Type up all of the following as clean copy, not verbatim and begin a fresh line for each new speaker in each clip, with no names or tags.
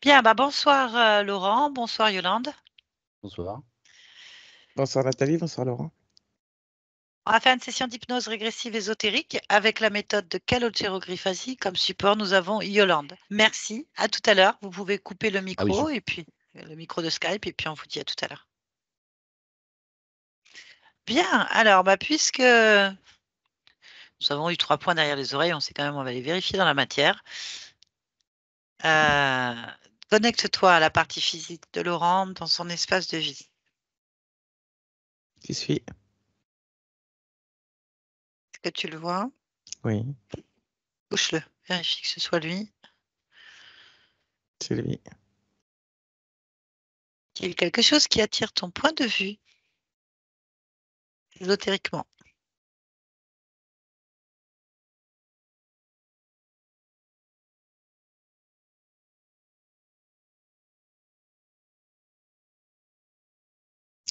Bien, bonsoir Laurent, bonsoir Yolande.
Bonsoir.
Bonsoir Nathalie, bonsoir Laurent.
On va faire une session d'hypnose régressive ésotérique avec la méthode de Calogero-Griffasi. Comme support, nous avons Yolande. Merci, à tout à l'heure. Vous pouvez couper le micro et puis le micro de Skype et puis on vous dit à tout à l'heure. Bien, alors puisque nous avons eu 3 points derrière les oreilles, on sait quand même, on va les vérifier dans la matière. Connecte-toi à la partie physique de Laurent dans son espace de vie.
J'y suis.
Est-ce que tu le vois?
Oui,
Touche-le, vérifie que ce soit lui.
c'est lui.
Il y a quelque chose qui attire ton point de vue ésotériquement.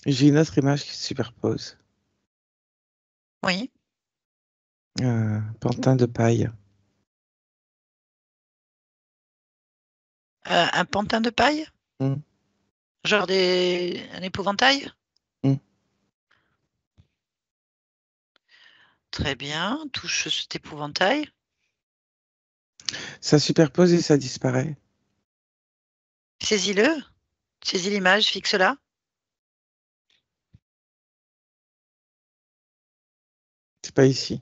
J'ai une autre image qui se superpose.
Oui.
Un pantin de paille.
Un pantin de paille?
Mm.
Genre un épouvantail?
Mm.
Très bien, touche cet épouvantail.
Ça superpose et ça disparaît.
Saisis-le, saisis l'image, fixe-la.
C'est pas ici.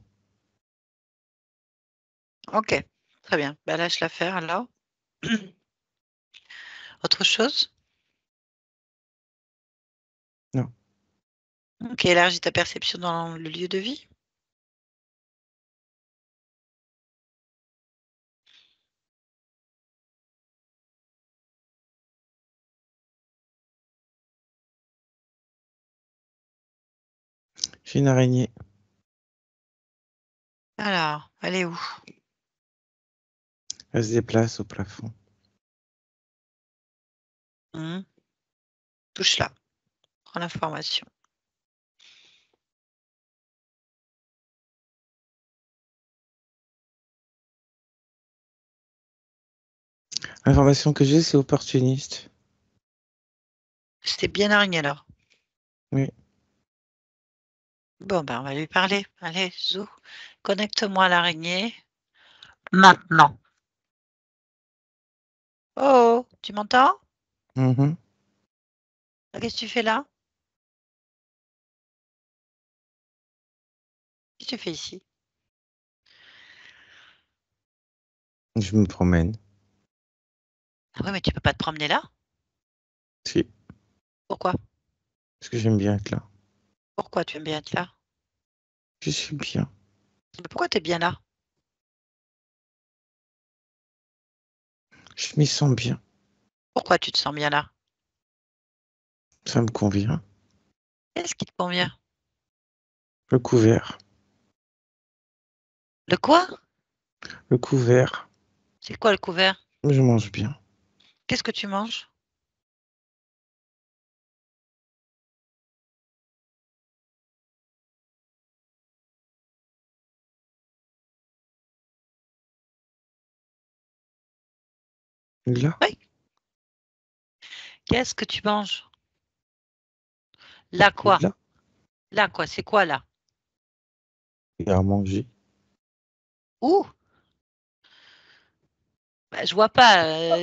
Ok, très bien. Lâche-la faire alors. Autre chose?
Non.
Ok, élargis ta perception dans le lieu de vie.
J'ai une araignée.
Alors, elle est où?
Elle se déplace au plafond.
Touche-la. Prends l'information.
L'information que j'ai, c'est opportuniste.
C'était bien araignée alors.
Oui.
Bon, on va lui parler. Allez, Zou, connecte-moi à l'araignée. Maintenant. Oh, tu m'entends?
Mhm.
Qu'est-ce que tu fais là? Qu'est-ce que tu fais ici?
Je me promène.
Ah oui, mais tu peux pas te promener là?
Si.
Pourquoi?
Parce que j'aime bien être là.
Pourquoi tu aimes bien être là?
Je suis bien.
Mais pourquoi tu es bien là?
Je m'y sens bien.
Pourquoi tu te sens bien là?
Ça me convient.
Qu'est-ce qui te convient?
Le couvert.
Le quoi?
Le couvert.
C'est quoi le couvert?
Je mange bien.
Qu'est-ce que tu manges?
Là.
Oui. Qu'est-ce que tu manges? Là quoi?
Là.
Là quoi? C'est quoi là?
Il y a à manger.
Où? Je vois pas.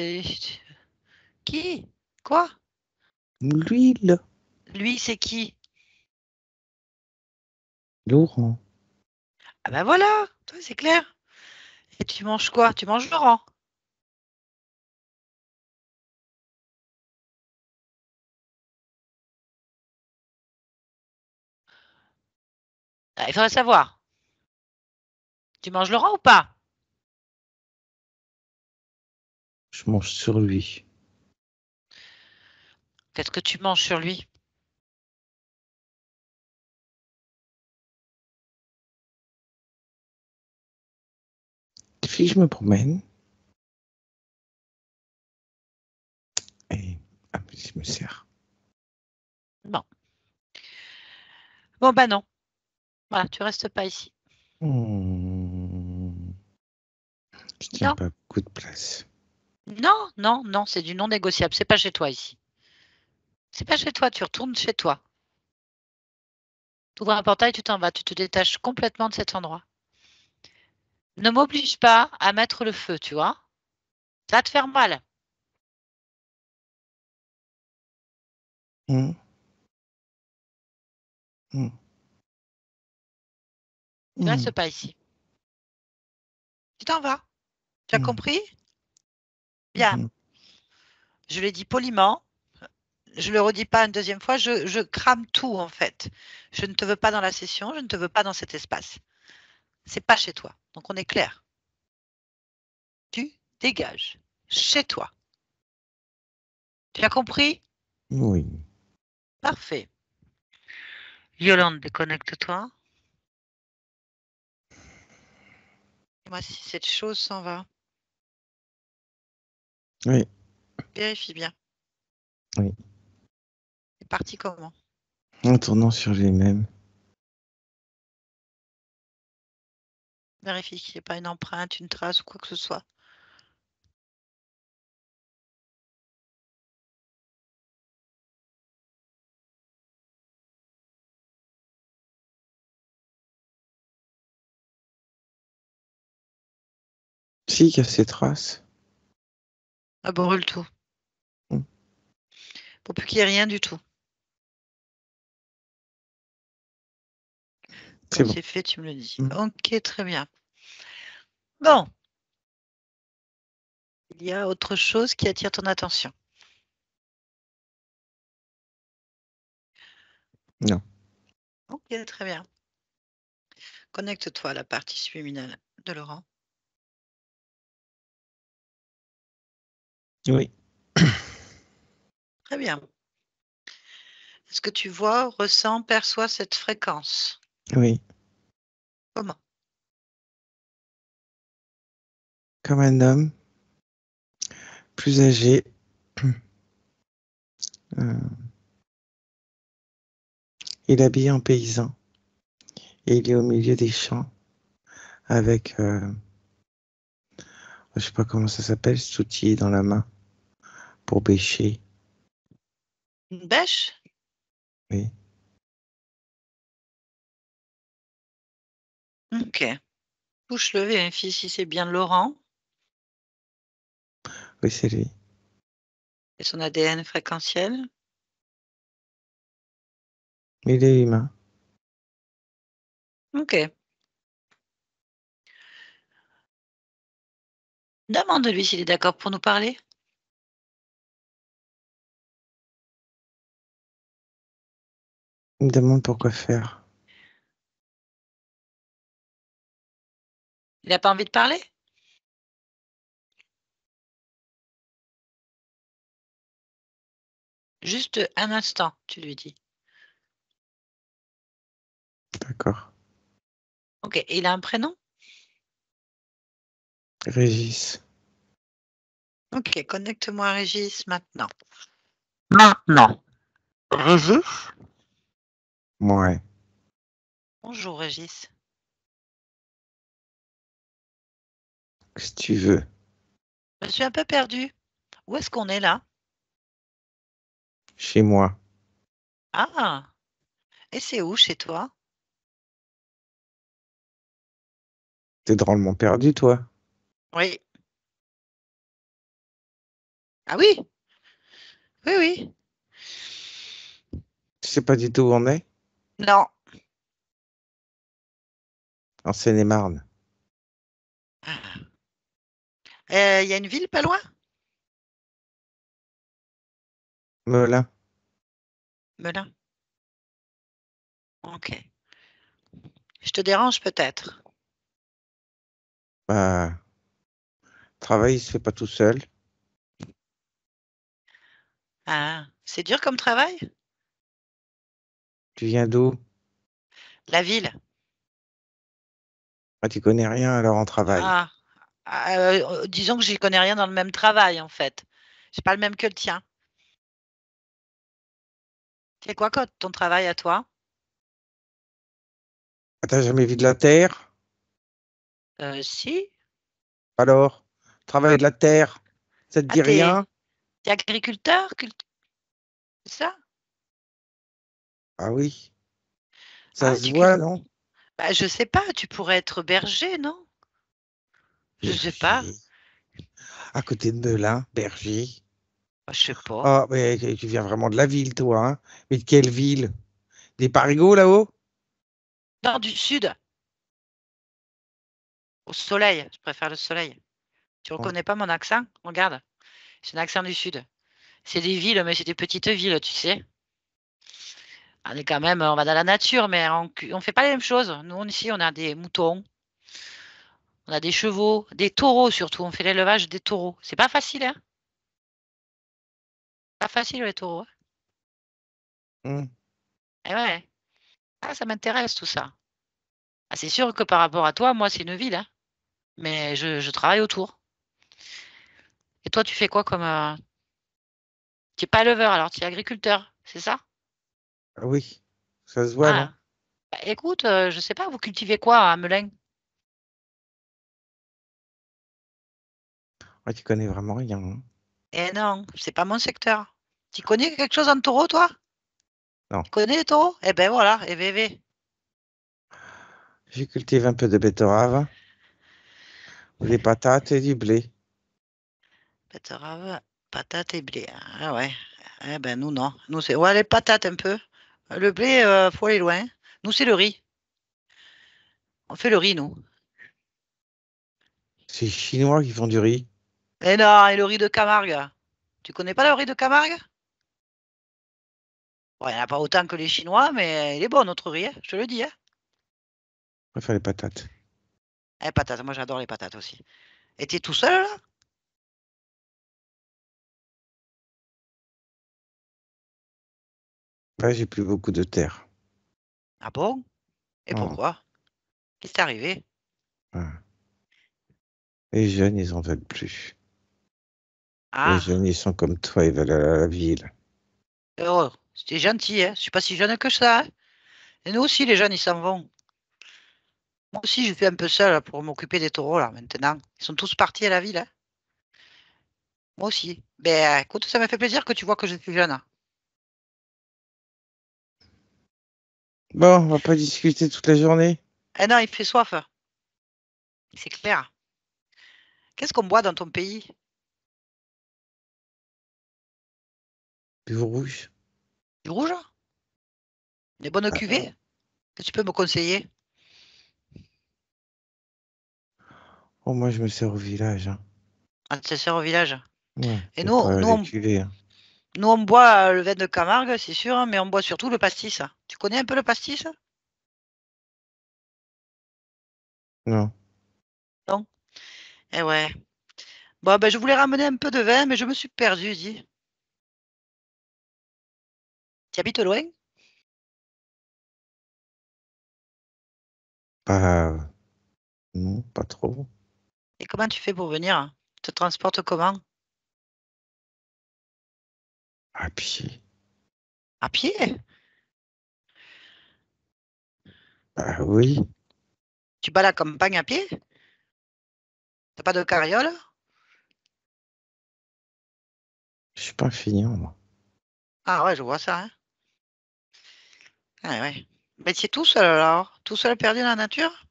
Qui? Quoi?
L'huile.
Lui, c'est qui?
Laurent.
Ah voilà, toi c'est clair. Et tu manges quoi? Tu manges Laurent. Il faudrait savoir. Tu manges Laurent ou pas?
Je mange sur lui.
Qu'est-ce que tu manges sur lui?
Puis je me promène. Et je me sers.
Bon. Bon, non. Voilà, tu restes pas ici.
Je tiens
Non.
pas beaucoup de place.
Non, non, non, c'est du non négociable. C'est pas chez toi ici. C'est pas chez toi, tu retournes chez toi. Tu ouvres un portail, tu t'en vas, tu te détaches complètement de cet endroit. Ne m'oblige pas à mettre le feu, tu vois. Ça va te faire mal.
Mmh. Mmh.
Tu restes
Mmh.
pas ici. Tu t'en vas. Tu as
Mmh.
compris? Bien.
Mmh.
Je l'ai dit poliment. Je le redis pas une deuxième fois. Je crame tout, en fait. Je ne te veux pas dans la session. Je ne te veux pas dans cet espace. C'est pas chez toi. Donc, on est clair. Tu dégages. Chez toi. Tu as compris?
Oui.
Parfait. Yolande, déconnecte-toi. Dis-moi si cette chose s'en va.
Oui.
Vérifie bien.
Oui.
C'est parti comment?
En tournant sur les mêmes.
Vérifie qu'il n'y ait pas une empreinte, une trace ou quoi que ce soit.
Si, il y a ces traces.
Ah, brûle tout.
Mmh.
Pour plus qu'il n'y ait rien du tout. Quand
C'est bon.
c'est fait, tu me le dis.
Mmh.
Ok, très bien. Bon. Il y a autre chose qui attire ton attention.
Non.
Ok, très bien. Connecte-toi à la partie subliminale de Laurent.
Oui.
Très bien. Est-ce que tu vois, ressens, perçois cette fréquence?
Oui.
Comment?
Comme un homme plus âgé. Il est habillé en paysan et il est au milieu des champs avec, je sais pas comment ça s'appelle, cet outil dans la main pour bêcher.
Une bêche?
Oui.
Ok. Touche-le, vérifie si c'est bien Laurent
Oui, c'est lui.
et son ADN fréquentiel.
Il est humain.
Ok. Demande-lui s'il est d'accord pour nous parler.
Il me demande pourquoi faire.
Il n'a pas envie de parler? Juste un instant, tu lui dis.
D'accord.
Ok. Et il a un prénom?
Régis.
Ok. Connecte-moi à Régis maintenant. Maintenant. Régis?
Ouais.
Bonjour Régis.
Si tu veux.
Je suis un peu perdue. Où est-ce qu'on est là?
Chez moi.
Ah, et c'est où chez toi?
T'es drôlement perdu, toi.
Oui. Ah oui, oui, oui.
Tu sais pas du tout où on est?
Non.
En Seine-et-Marne.
Ah. Il y a une ville pas loin?
Melun.
Melun. Ok. Je te dérange peut-être.
Bah, travail, il se fait pas tout seul.
Ah, c'est dur comme travail?
Tu viens d'où?
La ville.
Ah, tu connais rien, alors on travaille.
Ah, disons que j'y connais rien dans le même travail en fait. C'est pas le même que le tien. C'est quoi ton travail à toi?
Ah, t'as jamais vu de la terre?
Si.
Alors, travail de la terre. Ça te
Ah,
dit rien?
t'es agriculteur, c'est ça?
Ah oui, ça
Ah,
se voit, non?
bah, je sais pas, tu pourrais être berger, non? Je sais pas.
Berger. À côté de Melun, Berger.
Bah, je sais pas.
Ah, mais tu viens vraiment de la ville, toi, hein? Mais de quelle ville? Des Parigots, là-haut?
Nord du sud, au soleil. Je préfère le soleil. Tu
Oh,
reconnais pas mon accent? Regarde, c'est un accent du sud. C'est des villes, mais c'est des petites villes, tu sais. On est quand même, on va dans la nature, mais on fait pas les mêmes choses. Nous, ici, on a des moutons, on a des chevaux, des taureaux surtout. On fait l'élevage des taureaux. C'est pas facile, hein? Pas facile, les taureaux, hein.
hum.
Eh ouais. Ah, ça m'intéresse tout ça. Ah, c'est sûr que par rapport à toi, moi, c'est une ville, hein. Mais je travaille autour. Et toi, tu fais quoi comme, tu n'es pas éleveur, alors tu es agriculteur, c'est ça?
Ah oui, ça se voit, non?
Ah, bah, écoute, je sais pas, vous cultivez quoi à Melun?
Ah, tu connais vraiment rien, hein?
Eh non, c'est pas mon secteur. Tu connais quelque chose en taureau, toi?
Non.
Tu connais les taureaux? Eh ben voilà, eh ben, eh ben.
J'ai cultivé un peu de betterave, des patates et du blé.
Betterave, patates et blé. Ah ouais. Eh ben nous, non. Nous, c'est ouais, les patates un peu. Le blé, faut aller loin. Nous, c'est le riz. On fait le riz, nous.
C'est les Chinois qui font du riz.
Eh non, et le riz de Camargue. Tu connais pas le riz de Camargue? Bon, il n'y en a pas autant que les Chinois, mais il est bon, notre riz, hein, je te le dis, hein.
Je préfère les patates.
Eh, patates, moi j'adore les patates aussi. Et t'es tout seul là?
Là, j'ai plus beaucoup de terre.
Ah bon? Et
Oh,
pourquoi? Qu'est-ce qui t'est arrivé?
ouais. Les jeunes, ils en veulent plus. Les
Ah,
jeunes, ils sont comme toi, ils veulent aller à la ville.
oh, c'était gentil, hein. Je suis pas si jeune que ça, hein. Et nous aussi, les jeunes, ils s'en vont. Moi aussi, je suis un peu seule pour m'occuper des taureaux là maintenant. Ils sont tous partis à la ville, hein. Moi aussi. Ben écoute, ça m'a fait plaisir que tu vois que je suis jeune.
Bon, on va pas discuter toute la journée.
Eh non, il fait soif, c'est clair. Qu'est-ce qu'on boit dans ton pays?
Du rouge.
Du rouge? Des bonnes
Ah,
cuvées? Que tu peux me conseiller?
oh, moi, je me sers au village, hein.
Ah, tu sers au village.
Ouais,
Et
c'est pas
nous,
les cuvées, hein.
nous, on boit le vin de Camargue, c'est sûr, hein, mais on boit surtout le pastis. Tu connais un peu le pastis?
Non.
Non? Eh ouais. Bon, ben, je voulais ramener un peu de vin, mais je me suis perdue, dis. Tu habites loin?
Pas, non, pas trop.
Et comment tu fais pour venir? Tu te transportes comment?
À pied.
À pied?
Ah oui,
Tu bats la campagne à pied? T'as pas de carriole?
je suis pas un feignant, moi.
Ah ouais, je vois ça, hein. Ah ouais. Mais tu es tout seul alors? Tout seul perdu dans la nature?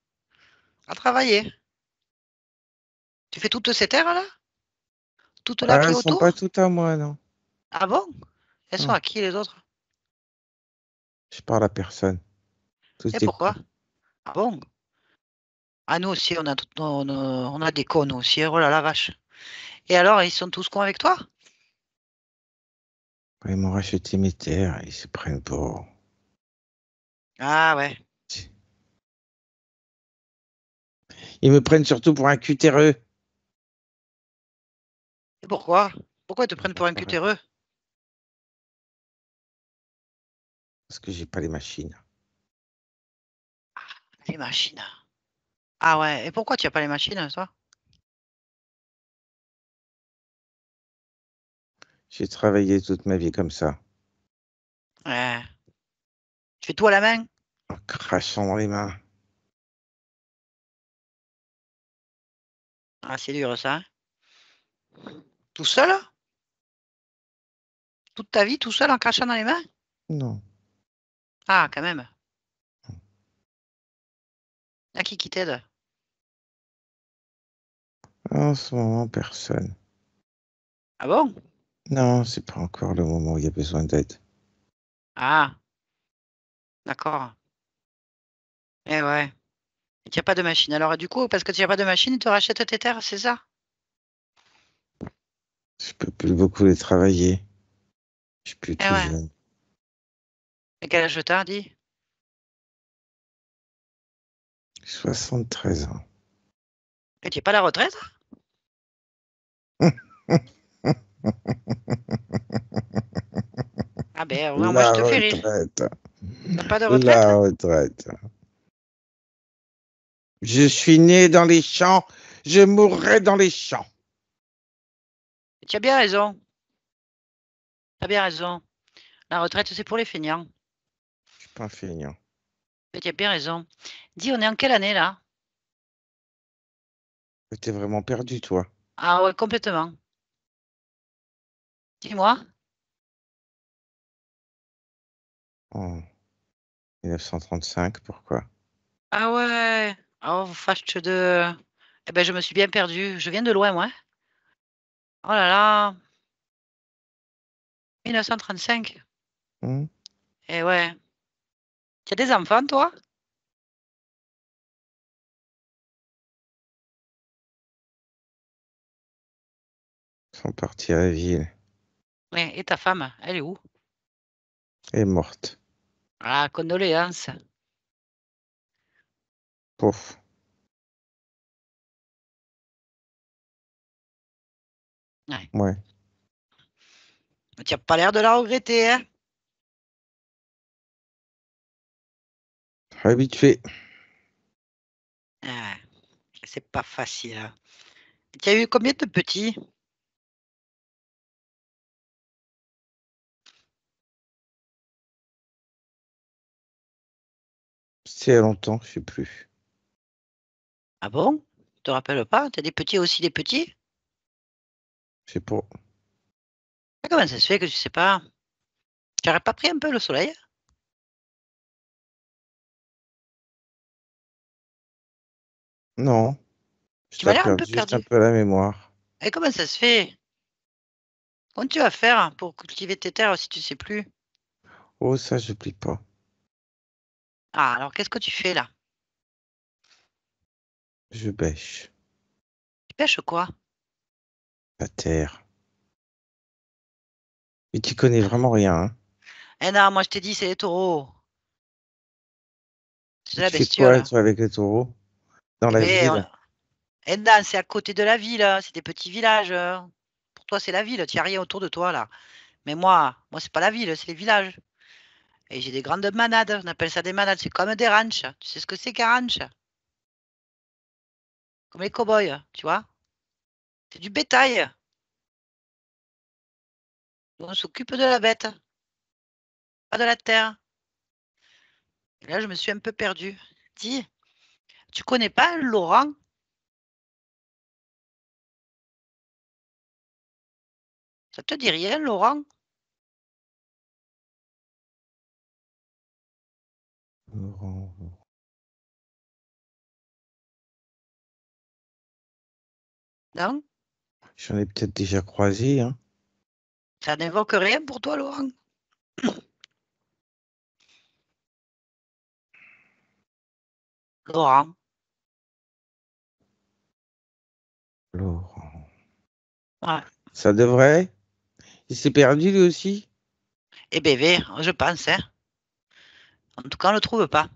À travailler? Tu fais toutes ces terres là? Toutes là
Ah,
qui est
elles sont pas
autour?
toutes à moi, non.
Ah bon? Elles sont
Non,
à qui les autres?
je parle à personne. Tout
Et
est
pourquoi?
con.
Ah bon? Ah nous aussi, on a des cons aussi, hein. Oh là la vache. Et alors, ils sont tous cons avec toi?
Ils m'ont racheté mes terres, ils se prennent pour...
Ah ouais.
Ils me prennent surtout pour un cutéreux.
Et pourquoi? Pourquoi ils te prennent
J'en
pour un
sais rien.
cutéreux?
Parce que j'ai pas les machines.
Les machines. Ah ouais. Et pourquoi tu n'as pas les machines, toi?
J'ai travaillé toute ma vie comme ça,
Ouais. Tu fais tout à la main?
en crachant dans les mains.
Ah, c'est dur ça, hein. Tout seul? Toute ta vie, tout seul, en crachant dans les mains?
Non.
Ah, quand même. À qui t'aide?
En ce moment, personne.
Ah bon?
Non, c'est pas encore le moment où il y a besoin d'aide.
Ah, d'accord. Eh ouais. Il n'y a pas de machine. Alors, du coup, parce que tu n'as pas de machine, ils te rachètent tes terres, c'est ça?
Je peux plus beaucoup les travailler. Je suis plus
Eh
tout
ouais.
jeune.
Et quel âge t'as, dit?
73 ans.
Et tu n'es pas à la retraite? Ah ben, ouais, moi, je
La
te fais rire.
retraite.
T'as pas de retraite?
La retraite. Je suis né dans les champs, je mourrai dans les champs.
Tu as bien raison. Tu as bien raison. La retraite, c'est pour les feignants.
Je suis pas un feignant.
Mais tu as bien raison. Dis, on est en quelle année, là?
T'es vraiment perdu, toi.
Ah ouais, complètement. Dis-moi.
En 1935, pourquoi?
Ah ouais. Oh, fâche de... Eh ben, je me suis bien perdue. Je viens de loin, moi. Oh là là. 1935.
Hmm.
Eh ouais. Tu as des enfants, toi?
Ils sont partis à la ville.
Ouais. Et ta femme, elle est où?
Elle est morte.
Ah, condoléances.
Pouf.
Ouais.
Ouais.
Tu n'as pas l'air de la regretter, hein?
Habitué.
Ah, c'est pas facile, hein. Tu as eu combien de petits?
C'est il y a longtemps, je sais plus.
Ah bon? Tu te rappelles pas? Tu as des petits aussi, des petits?
Je sais pas.
Ah, comment ça se fait que tu sais pas? Tu n'aurais pas pris un peu le soleil?
Non. Je
Tu m'as l'air un
perdu
peu
juste un
perdu.
peu la mémoire.
Et comment ça se fait? Comment tu vas faire pour cultiver tes terres si tu sais plus?
Oh, ça, j'oublie pas.
Ah, alors qu'est-ce que tu fais là?
Je bêche.
Tu pêches quoi?
La terre. Mais tu connais vraiment rien, hein?
Eh non, moi je t'ai dit, c'est les taureaux. C'est
Et
la
tu fais quoi,
bestiole.
toi, avec les taureaux? Dans
Eh
la
ben,
ville?
eh non, c'est à côté de la ville, hein. C'est des petits villages. Pour toi, c'est la ville. Tu n'as rien autour de toi là. Mais moi, c'est pas la ville, c'est les villages. Et j'ai des grandes manades. On appelle ça des manades. C'est comme des ranchs. Tu sais ce que c'est qu'un ranch? Comme les cow-boys, tu vois? C'est du bétail. On s'occupe de la bête, pas de la terre. Et là, je me suis un peu perdue. Dis, tu connais pas Laurent? Ça te dit rien, Laurent?
Laurent.
Non?
J'en ai peut-être déjà croisé, hein.
Ça n'évoque rien pour toi, Laurent? Laurent.
Laurent.
Ouais.
Ça devrait? Il s'est perdu, lui aussi?
Et bébé, je pense, hein. En tout cas, on ne le trouve pas.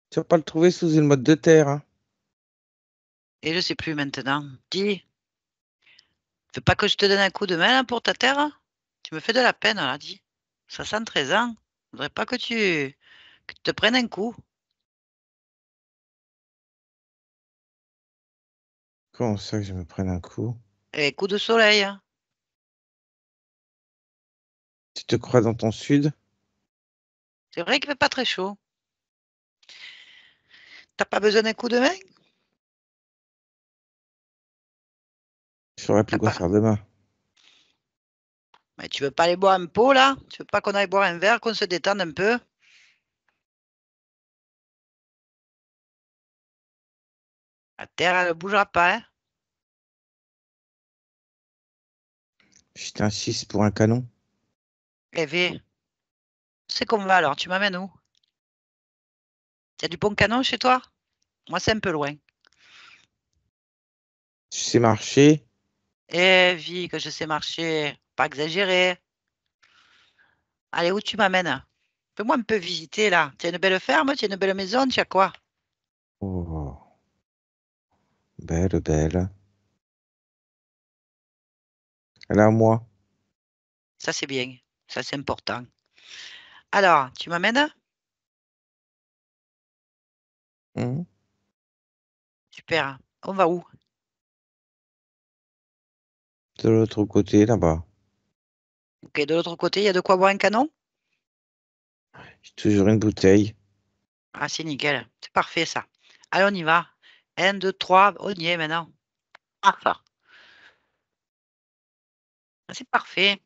Tu vas pas le trouver sous une motte de terre, hein.
Et je sais plus maintenant. Dis, veux pas que je te donne un coup de main là, pour ta terre? Tu me fais de la peine, là, dis. 73 ans. Je voudrais pas que tu te prennes un coup.
Comment ça que je me prenne un coup?
Et coup de soleil, hein.
Tu te crois dans ton sud?
C'est vrai qu'il fait pas très chaud. T'as pas besoin d'un coup de main?
Je saurais plus quoi faire demain.
Mais tu veux pas aller boire un pot, là? Tu veux pas qu'on aille boire un verre, qu'on se détende un peu? La terre, elle ne bougera pas, hein?
Je t'insiste pour un canon.
Rêver. C'est qu'on va alors, tu m'amènes où? Il y a du bon canon chez toi? Moi, c'est un peu loin.
Tu sais marcher?
Eh, vie, que je sais marcher. Pas exagéré. Allez, où tu m'amènes? Fais-moi un peu visiter, là. Tu as une belle ferme? Tu as une belle maison? Tu as quoi?
Oh, belle, belle. Elle est à moi.
Ça, c'est bien. Ça, c'est important. Alors, tu m'amènes?
Hum,
Super. On va où?
De l'autre côté, là-bas.
Ok, de l'autre côté, il y a de quoi boire un canon?
J'ai toujours une bouteille.
Ah, c'est nickel. C'est parfait, ça. Allez, on y va. 1, 2, 3, on y est maintenant. Ah, ça. C'est parfait.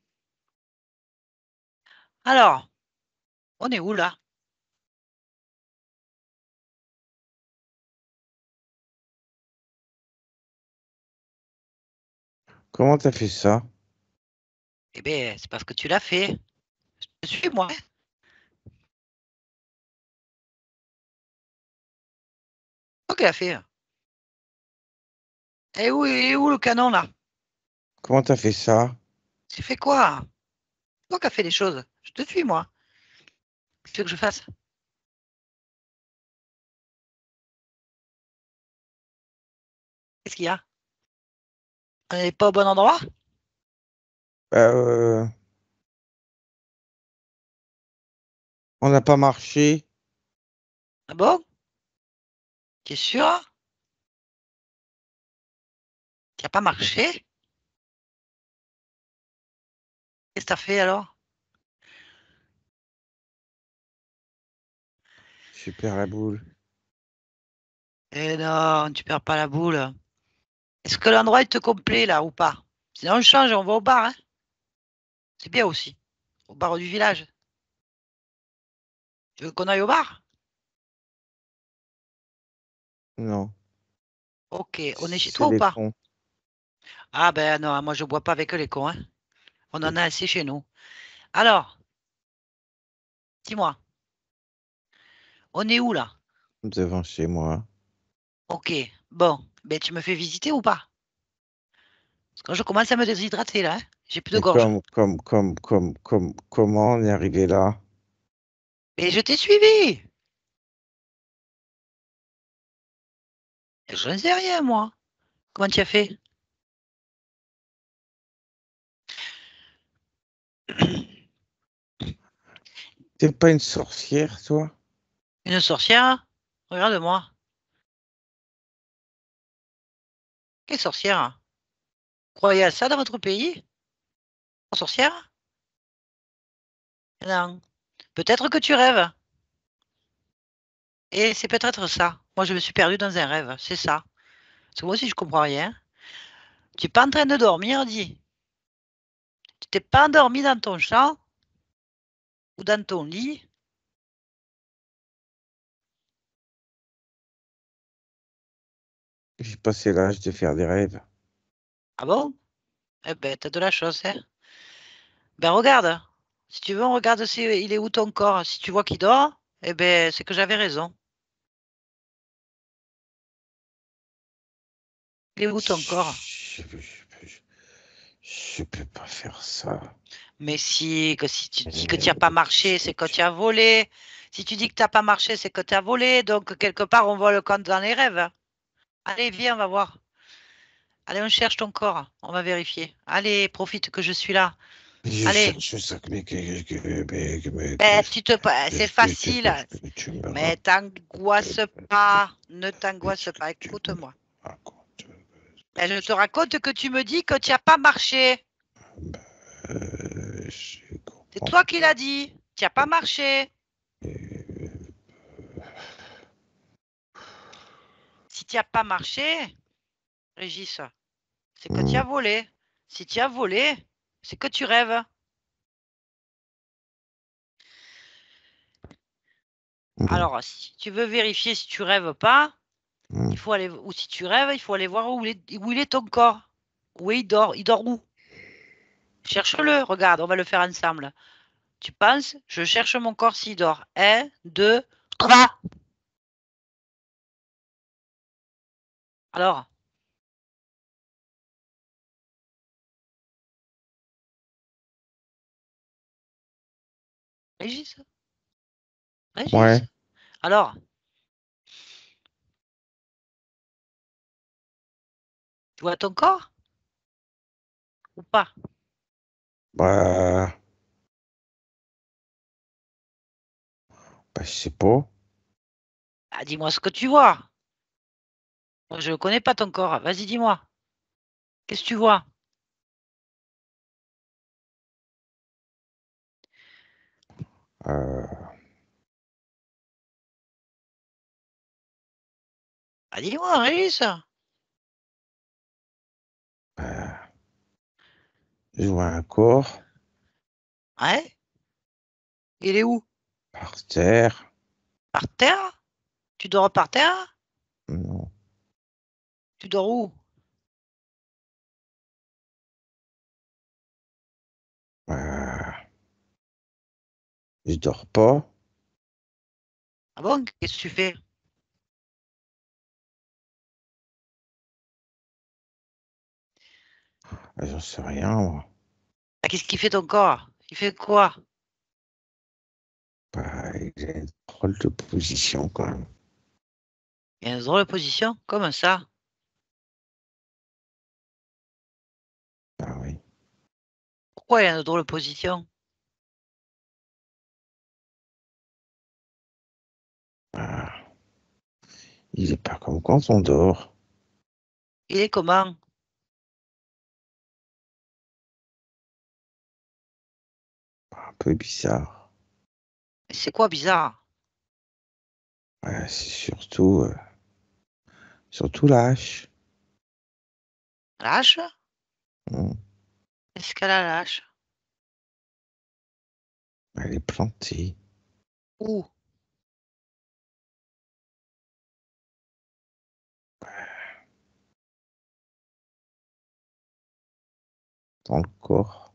Alors, on est où là?
Comment t'as fait ça?
Eh bien, c'est parce que tu l'as fait. Suis-moi. Toi qui l'as fait. Et où le canon là?
Comment t'as fait ça?
Tu fait quoi? Toi qui as fait les choses. Je te suis, moi. Qu'est-ce que tu veux que je fasse? Qu'est-ce qu'il y a? On n'est pas au bon endroit?
Bah, on n'a pas marché.
Ah bon? Tu es sûr? Tu n'as pas marché? Qu'est-ce que tu as fait alors?
Je perds la boule.
Eh non, tu perds pas la boule. Est-ce que l'endroit il te complaît là ou pas? Sinon on change, on va au bar, hein? C'est bien aussi. Au bar du village. Tu veux qu'on aille au bar?
Non,
Ok, on est chez
c'est
toi ou
les
pas?
cons.
Ah ben non, moi je bois pas avec les cons, hein. On en
C'est
a assez chez nous. Alors, dis-moi, on est où là?
devant chez moi.
Ok, bon, ben tu me fais visiter ou pas? Parce que je commence à me déshydrater là, hein. J'ai plus de
Mais
gorge.
comment on est arrivé là?
Et je t'ai suivi. Je ne sais rien moi. Comment tu as fait?
T'es pas une sorcière, toi?
Une sorcière? Regarde-moi. Quelle sorcière? Croyez à ça dans votre pays? Une sorcière? Non. Peut-être que tu rêves. Et c'est peut-être ça. Moi, je me suis perdue dans un rêve. C'est ça. Parce que moi aussi, je comprends rien. Tu n'es pas en train de dormir, dis. Tu t'es pas endormi dans ton champ ou dans ton lit?
J'ai passé l'âge de faire des rêves.
Ah bon? Eh ben, t'as de la chance, hein. Ben, regarde. Si tu veux, on regarde si il est où ton corps. Si tu vois qu'il dort, eh ben, c'est que j'avais raison. Il est où ton corps?
Je peux pas faire ça.
Mais si, que si tu dis que tu n'as pas marché, c'est que tu as volé. Si tu dis que tu n'as pas marché, c'est que tu as volé. Donc, quelque part, on voit le compte dans les rêves. Allez, viens, on va voir. Allez, on cherche ton corps. On va vérifier. Allez, profite que je suis là.
Je
Allez.
cherche ça,
Ben, c'est facile.
que tu me
Mais t'angoisse pas. Ne t'angoisse pas. Écoute-moi.
racontes.
Ben, je te raconte que tu me dis que tu n'as pas marché.
Je
C'est
comprends
toi qui l'as dit. Tu n'as pas marché.
pas.
tu n'as pas marché, Régis, c'est que tu as volé. Si tu as volé, c'est que tu rêves. Alors, si tu veux vérifier si tu rêves pas, il faut aller, ou si tu rêves, il faut aller voir où il est ton corps. Où il dort. Il dort où? Cherche-le, regarde, on va le faire ensemble. Tu penses, je cherche mon corps s'il dort. 1, 2, 3. Alors? Régis? Régis?
Ouais.
Alors? Tu vois ton corps? Ou pas?
Bah, je sais pas.
Ah, dis-moi ce que tu vois. Moi, je ne connais pas ton corps. Vas-y, dis-moi. Qu'est-ce que tu vois? Ah, dis-moi, Régis.
Je vois un corps
Ouais? Il est où?
par terre.
Par terre? Tu dors par terre?
Non.
Tu dors où?
Je dors pas.
Ah bon? Qu'est-ce que tu fais?
J'en sais rien, moi.
Ah, qu'est-ce qu'il fait ton corps? Il fait quoi?
Il a une drôle de position, quand même.
Il y a une drôle de position? Comment ça?
Ah oui.
Pourquoi il y a une drôle de position?
Il est pas comme quand on dort.
Il est comment?
Un peu bizarre.
C'est quoi bizarre?
C'est surtout lâche.
Lâche?
Hmm.
Est-ce qu'elle a lâche?
Elle est plantée
Où?
dans le corps.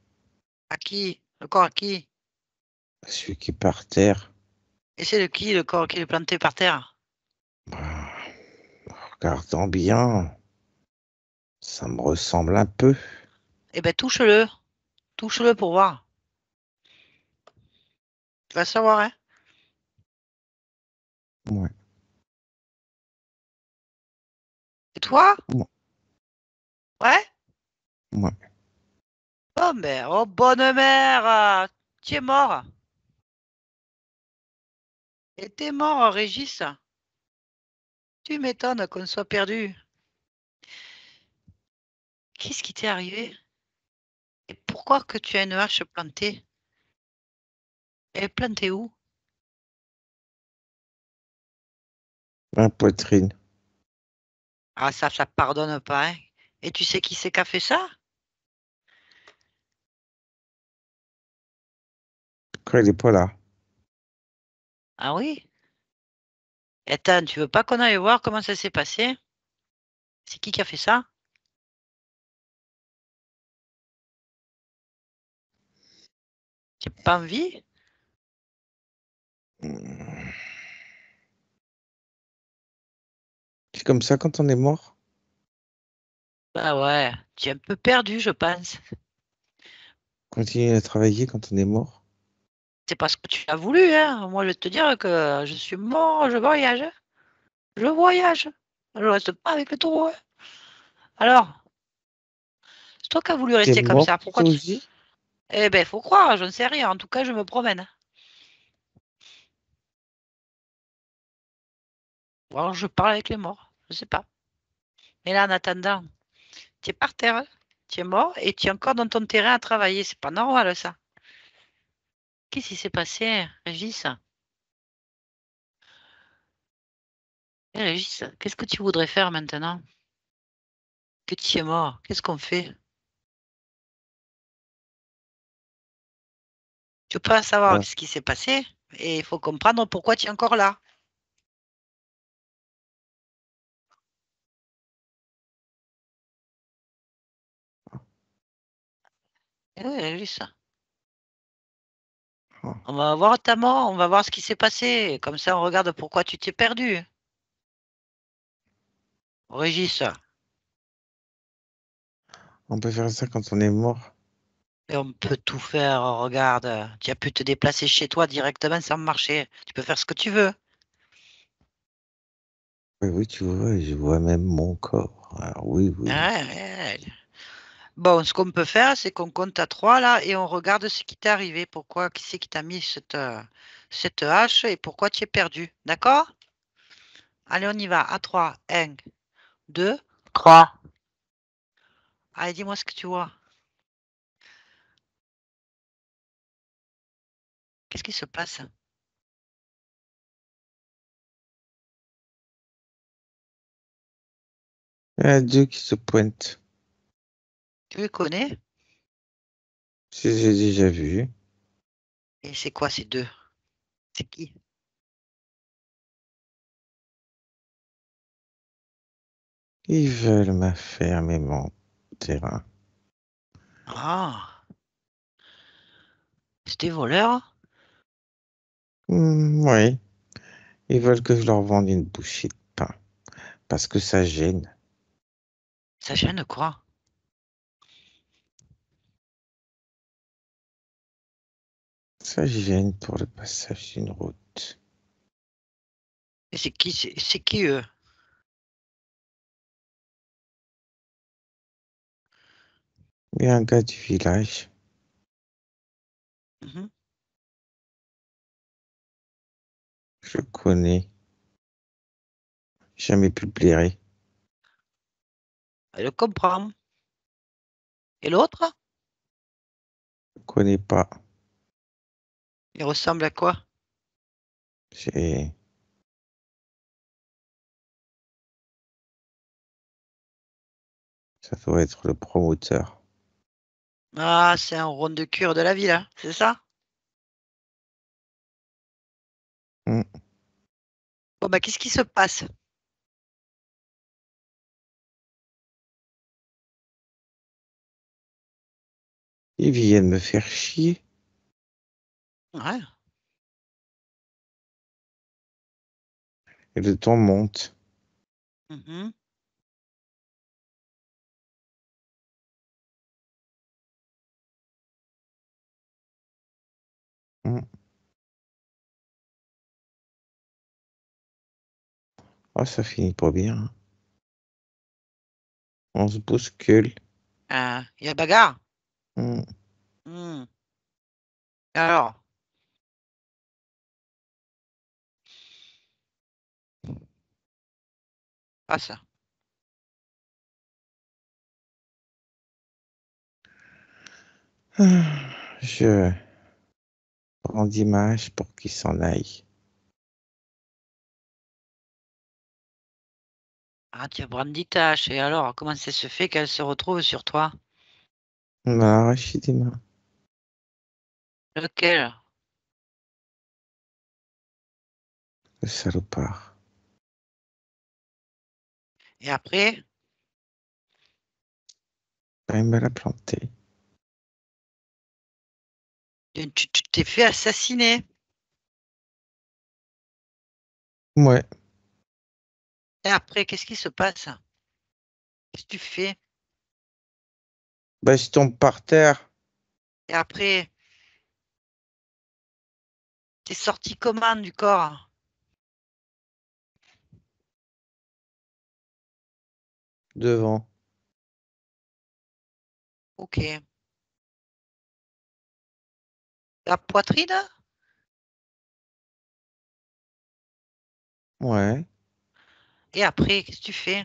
À qui? Le corps à qui?
Celui qui est par terre.
Et c'est de qui le corps qui est planté par terre?
Bah, regardant bien, ça me ressemble un peu.
Eh ben touche-le. Touche-le pour voir. Tu vas savoir, hein?
Ouais.
Et toi?
Ouais.
Ouais?
Ouais.
Oh mère, oh bonne mère! Tu es mort. Et t'es mort, Régis. Tu m'étonnes qu'on soit perdu. Qu'est-ce qui t'est arrivé? Et pourquoi que tu as une hache plantée? Elle est plantée où?
La poitrine.
Ah ça pardonne pas, hein? Et tu sais qui c'est qui a fait ça?
Quand il est pas là.
Ah oui? Attends, tu veux pas qu'on aille voir comment ça s'est passé? C'est qui a fait ça? J'ai pas envie?
Hmm. C'est comme ça quand on est mort.
Bah ouais, tu es un peu perdu, je pense.
Continuer à travailler quand on est mort.
C'est pas ce que tu as voulu, hein. Moi, je vais te dire que je suis mort, je voyage. Je voyage. Je reste pas avec le taureau, hein. Alors, c'est toi qui as voulu
T'es
rester comme
mort
ça. Pourquoi
toi
tu...
aussi?
Eh ben, faut croire, je ne sais rien. En tout cas, je me promène. Ou alors, je parle avec les morts. Je sais pas. Mais là, en attendant, tu es par terre. Tu es mort et tu es encore dans ton terrain à travailler. C'est pas normal, ça. Qu'est-ce qui s'est passé, Régis? Régis, qu'est-ce que tu voudrais faire maintenant que tu es mort? Qu'est-ce qu'on fait? Tu peux pas savoir ce qui s'est passé et il faut comprendre pourquoi tu es encore là. Oui, Régis. On va voir ta mort, on va voir ce qui s'est passé. Comme ça, on regarde pourquoi tu t'es perdu. Régis,
On peut faire ça quand on est mort.
et on peut tout faire. Regarde, tu as pu te déplacer chez toi directement sans marcher. Tu peux faire ce que tu veux.
Oui, oui, tu vois, je vois même mon corps. Alors, oui, oui, oui.
Ouais, ouais. Bon, ce qu'on peut faire, c'est qu'on compte à 3 là et on regarde ce qui t'est arrivé. Pourquoi, qui c'est qui t'a mis cette hache et pourquoi tu es perdu. D'accord? Allez, on y va. À 3. 1, 2, 3. Allez, dis-moi ce que tu vois. Qu'est-ce qui se passe?
Il y a Dieu qui se pointe.
Tu le connais?
J'ai déjà vu.
Et c'est quoi ces deux? C'est qui?
Ils veulent m'affermer mon terrain.
Ah, c'est des voleurs?
Oui, ils veulent que je leur vende une bouchée de pain. Parce que ça gêne.
Ça gêne quoi?
Ça gêne pour le passage d'une route.
Et c'est qui? C'est qui eux?
Il y a un gars du village.
Mhm.
Je le connais. Jamais pu le blairer.
Je le comprends. Et l'autre?
Je le connais pas.
Il ressemble à quoi?
J'ai... Ça doit être le promoteur.
Ah, c'est un rond de cure de la ville, hein, c'est ça?
Hmm.
Bon, bah, qu'est-ce qui se passe?
Ils viennent me faire chier.
Ouais.
Et le temps monte.
Mhm.
Hmm. Oh, ça finit pas bien. On se bouscule.
Il y a bagarre.
Hmm.
Hmm. Alors, pas ça.
Je prends d'image pour qu'ils s'en aillent.
Ah, tu as brandi ta hache. Et alors, comment ça se fait qu'elle se retrouve sur toi?
On m'a arraché des mains.
Lequel?
Le salopard.
Et après,
Ah, il me l'a planté.
tu t'es fait assassiner.
Ouais.
Et après, qu'est-ce qui se passe? Qu'est-ce que tu fais?
Bah, je tombe par terre.
Et après, t'es sorti comment du corps?
Devant.
Ok. La poitrine?
Ouais.
Et après, qu'est-ce que tu fais?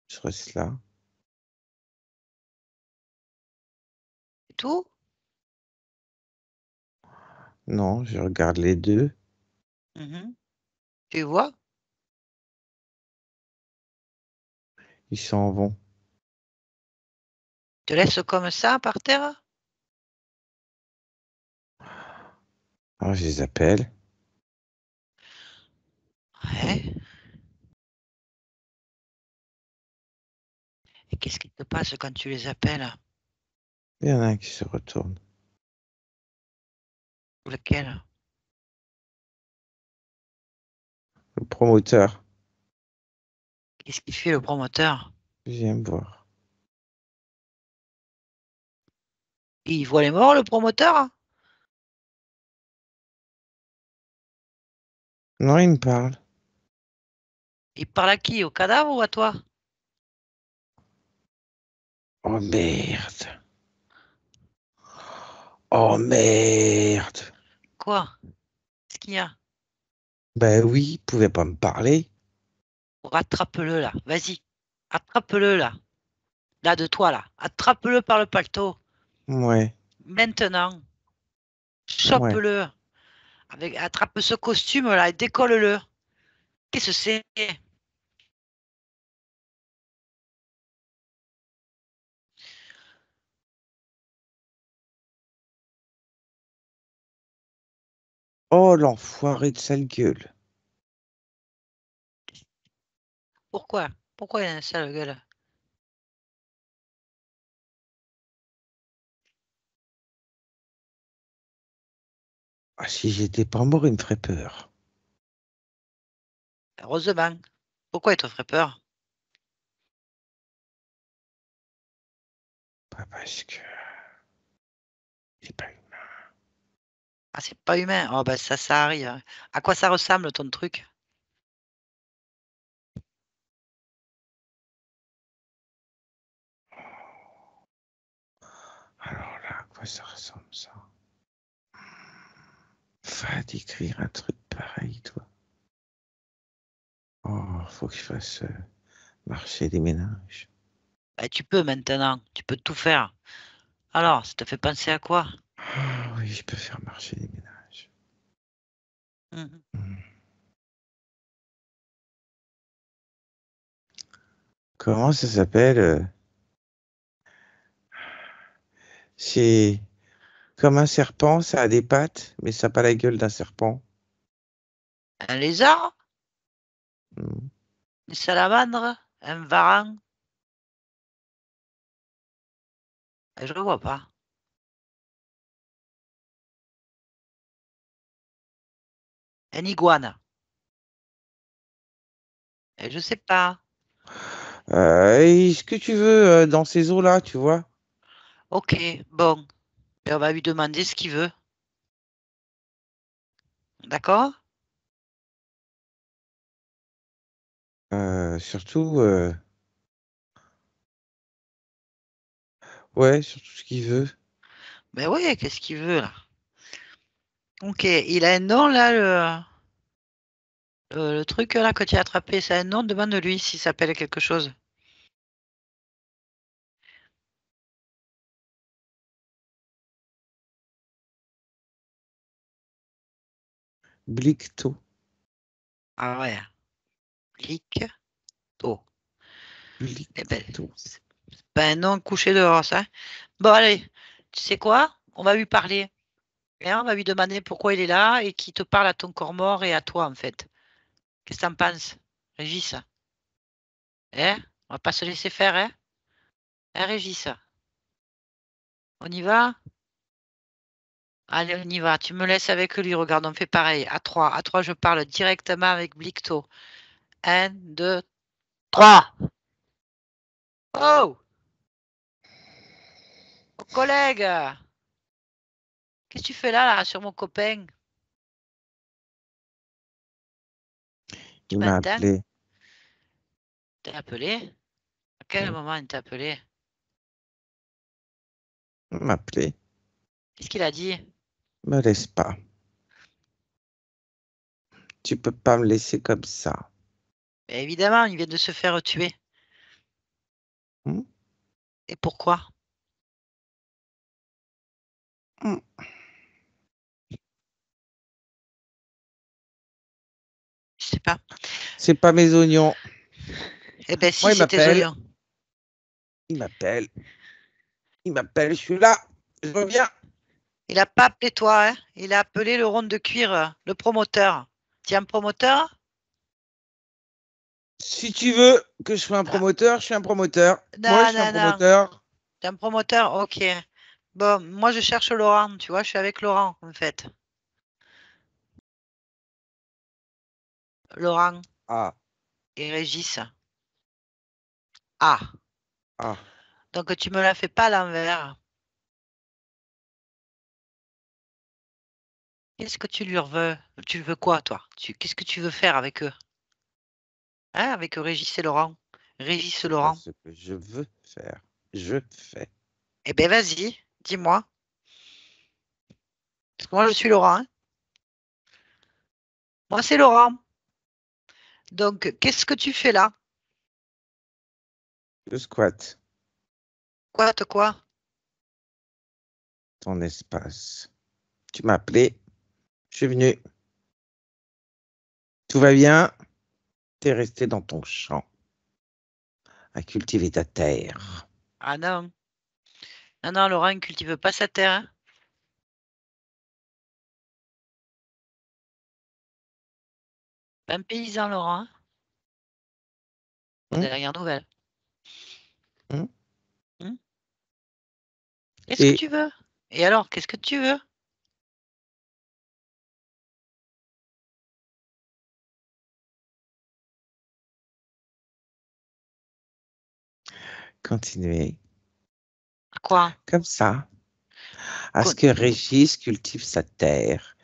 Je reste là.
C'est tout?
Non, je regarde les deux.
Tu vois?
Ils s'en vont.
Tu te laisses comme ça par terre?
Alors, je les appelle.
Ouais. Et qu'est-ce qui te passe quand tu les appelles?
Il y en a un qui se retourne.
Lequel?
Le promoteur
Qu'est-ce qu'il fait le promoteur?
vient me voir.
Il voit les morts, le promoteur?
Non, il me parle.
Il parle à qui? Au cadavre ou à toi?
Oh merde. Oh merde.
Quoi? Qu'est-ce qu'il y a?
Ben oui, il pouvait pas me parler.
Rattrape-le là. Vas-y. Attrape-le là. Là de toi là. Attrape-le par le paletot.
Ouais,
Maintenant.
ouais.
Chope-le. Attrape ce costume là et décolle-le. Qu'est-ce que c'est?
Oh l'enfoiré de sale gueule.
Pourquoi? Pourquoi il a une sale gueule?
Ah, si j'étais pas mort, il me ferait peur.
Heureusement. Pourquoi il te ferait peur?
Pas parce que c'est pas humain.
Ah, c'est pas humain. Oh, bah ça arrive. À quoi ça ressemble ton truc?
Alors là, à quoi ça ressemble ça? Va d'écrire un truc pareil, toi. Oh, faut que je fasse marcher des ménages.
Bah, tu peux maintenant. Tu peux tout faire. Alors, ça te fait penser à quoi?
Ah oui, je peux faire marcher des ménages.
Mhm.
Hmm. Comment ça s'appelle c'est comme un serpent, ça a des pattes, mais ça n'a pas la gueule d'un serpent.
Un lézard?
Hmm.
Une salamandre? Un varan? Je le vois pas. Un iguane? Je sais pas.
Et ce que tu veux dans ces eaux-là, tu vois?
Ok, bon. Et on va lui demander ce qu'il veut. D'accord?
Surtout, ouais, surtout ce qu'il veut.
Ben oui, qu'est-ce qu'il veut là? Ok, il a un nom là, le truc là que tu as attrapé, c'est un nom, demande-lui s'il s'appelle quelque chose.
Blicto,
Ah ouais, Licto. Eh ben,
blicto.
c'est pas un nom couché dehors, ça. Bon, allez, tu sais quoi? On va lui parler. Hein, on va lui demander pourquoi il est là et qu'il te parle à ton corps mort et à toi, en fait. Qu'est-ce que t'en penses, Régis? Hein? On va pas se laisser faire, hein? Hein, Régis? On y va? Allez, on y va. Tu me laisses avec lui. Regarde, on fait pareil. À 3. À 3, je parle directement avec Blicto. 1, 2, 3. Oh! Mon collègue! Qu'est-ce que tu fais là, sur mon copain? Tu
Il m'a
m'entends?
appelé.
T'es appelé? À quel
Hmm.
moment il t'a appelé?
Il m'a appelé.
Qu'est-ce qu'il a dit?
Me laisse pas. Tu peux pas me laisser comme ça.
Ben, évidemment, il vient de se faire tuer.
Hmm.
Et pourquoi?
Hmm.
sais pas.
C'est pas mes oignons.
Eh ben, si,
Moi,
c'est tes oignons.
Il m'appelle. Il m'appelle, je suis là. Je reviens.
Il n'a pas appelé toi, hein. Il a appelé le rond de cuir, le promoteur. Tu es un promoteur?
Si tu veux que je sois un promoteur, je suis un promoteur. Moi, je
Non,
suis un
non, non.
promoteur.
Tu es un promoteur? Ok. Bon, moi, je cherche Laurent, tu vois, je suis avec Laurent, en fait. Laurent
Ah,
et Régis. Ah,
ah.
donc tu me la fais pas à l'envers. Qu'est-ce que tu lui veux? Tu veux quoi, toi? Qu'est-ce que tu veux faire avec eux? Hein, avec Régis et Laurent? Régis et
C'est pas
Laurent.
ce que je veux faire. Je fais.
Eh bien, vas-y, dis-moi. Parce que moi, je suis Laurent, hein. Moi, c'est Laurent. Donc, qu'est-ce que tu fais là?
Le squat,
Quoi?
ton espace. Tu m'as appelé. Je suis venu. Tout va bien. Tu es resté dans ton champ à cultiver ta terre.
Ah non. Non, non, Laurent ne cultive pas sa terre, hein. Pas un paysan, Laurent, hein. Aux
Hum,
dernières nouvelles.
hum.
Hum. Qu'est-ce que
Et
tu veux? Et alors, qu'est-ce que tu veux?
continuer
Quoi?
comme ça, à ce que Régis cultive sa terre,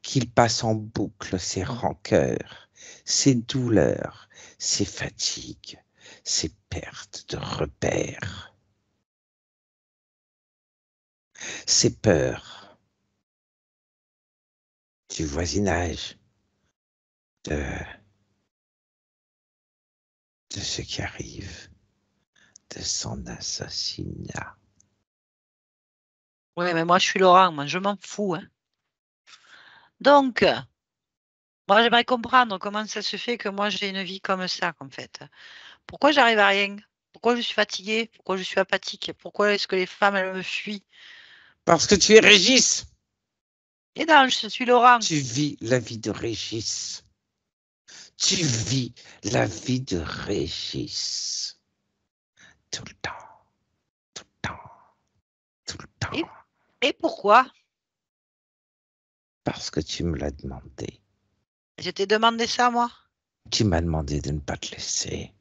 qu'il passe en boucle ses rancœurs, ses douleurs, ses fatigues, ses pertes de repères, ses peurs du voisinage, de, de ce qui arrive, de son assassinat.
Ouais, mais moi, je suis Laurent, moi, je m'en fous, hein. Donc, moi, j'aimerais comprendre comment ça se fait que moi, j'ai une vie comme ça, en fait. Pourquoi j'arrive à rien? Pourquoi je suis fatiguée? Pourquoi je suis apathique? Pourquoi est-ce que les femmes, elles me fuient?
Parce que tu es Régis.
Et non, je suis Laurent.
Tu vis la vie de Régis. Tu vis la vie de Régis. Tout le temps, tout le temps, tout le
Et,
temps.
et pourquoi?
Parce que tu me l'as demandé.
Je t'ai demandé ça, moi.
Tu m'as demandé de ne pas te laisser.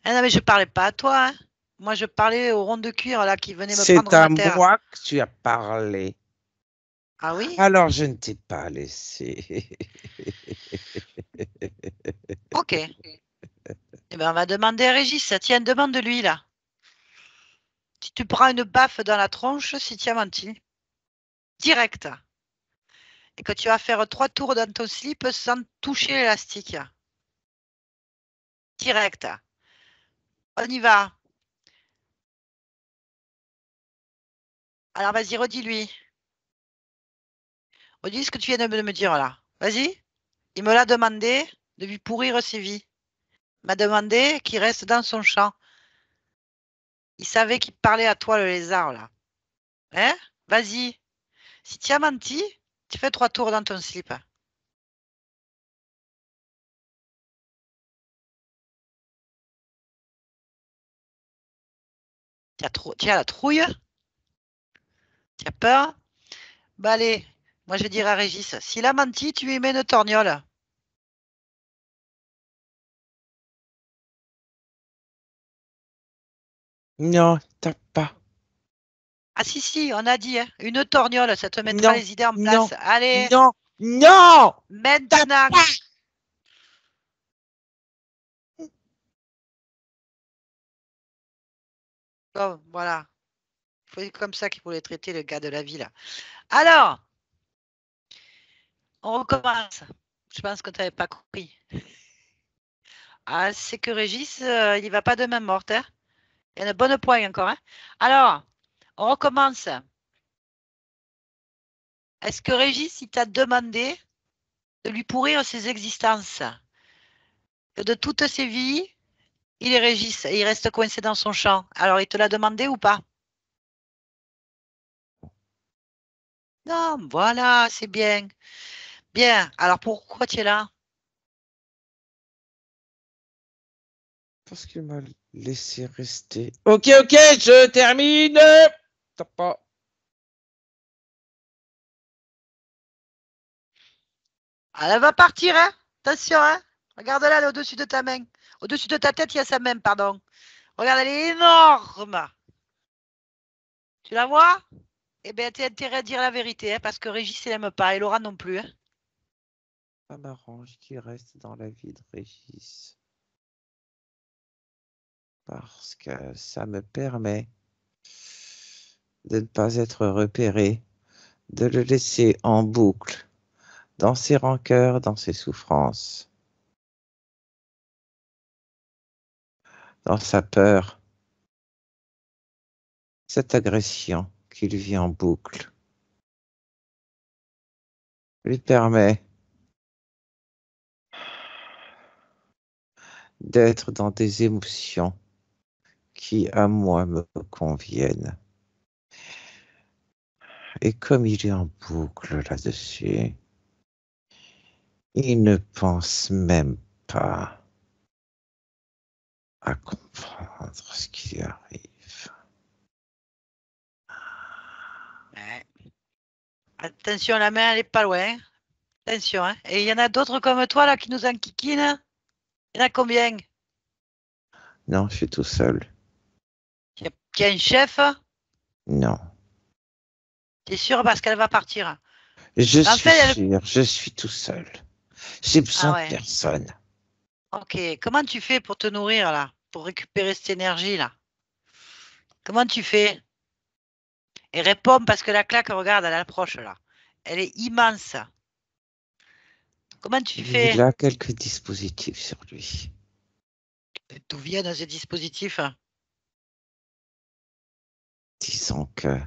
Ah non, mais je parlais pas à toi, hein. Moi, je parlais au rond de cuir, là, qui venait me
C'est
prendre
à
ma terre.
moi que tu as parlé.
Ah oui?
Alors je ne t'ai pas laissé.
Ok. Eh ben, on va demander à Régis. Tiens, demande-lui, là. Si tu prends une baffe dans la tronche, si tu as menti. Direct. Et que tu vas faire 3 tours dans ton slip sans toucher l'élastique. Direct. On y va. Alors, vas-y, redis-lui. Redis ce que tu viens de me dire, là. Vas-y. Il me l'a demandé de lui pourrir ses vies. Il m'a demandé qu'il reste dans son champ. Il savait qu'il parlait à toi, le lézard, là. Hein? Vas-y. Si tu as menti, tu fais 3 tours dans ton slip. Tu as la trouille? Tu as peur? Bah allez, moi je vais dire à Régis, s'il a menti, tu lui mets une torgnole.
Non, t'as pas.
Ah si, on a dit, hein, une torgnole, ça te mettra
Non,
les idées en
non,
place. Allez,
non, non, t'as
maintenant.
pas.
Bon, voilà. C'est comme ça qu'il faut les traiter, le gars de la vie, là. Alors, on recommence. Je pense que tu n'avais pas compris. Ah, c'est que Régis, il ne va pas de main morte, hein. Il y a une bonne poigne encore, hein. Alors, on recommence. Est-ce que Régis, il t'a demandé de lui pourrir ses existences. Que de toutes ses vies, il est Régis et il reste coincé dans son champ. Alors, il te l'a demandé ou pas? Non, voilà, c'est bien. Bien. Alors, pourquoi tu es là?
Parce qu'il m'a laissé rester. Ok, je termine. T'as pas.
Ah, elle va partir, hein? Attention, hein? Regarde-la, elle est au-dessus de ta main. Au-dessus de ta tête, il y a sa main, pardon. Regarde, elle est énorme. Tu la vois? Eh bien, tu as intérêt à dire la vérité, hein, parce que Régis, il n'aime pas, et Laura non plus. Hein.
Ça m'arrange qu'il reste dans la vie de Régis. Parce que ça me permet de ne pas être repéré, de le laisser en boucle, dans ses rancœurs, dans ses souffrances, dans sa peur, cette agression qu'il vit en boucle, lui permet d'être dans des émotions qui, à moi, me conviennent. Et comme il est en boucle là-dessus, il ne pense même pas à comprendre ce qui lui arrive.
Ouais. Attention, la main, elle est pas loin. Attention, hein. Et il y en a d'autres comme toi, là, qui nous enquiquinent. Il y en a combien?
Non, je suis tout seul.
Qui a un chef?
Non.
T'es sûr parce qu'elle va partir.
Je
En
suis
fait, elle...
sûr, je suis tout seul. J'ai
Ah
besoin de
ouais.
personne.
Ok. Comment tu fais pour te nourrir, là? Pour récupérer cette énergie, là? Comment tu fais? Et réponds parce que la claque, regarde, elle approche, là. Elle est immense. Comment tu
Il
fais?
a quelques dispositifs sur lui.
D'où viennent ces dispositifs?
Disons que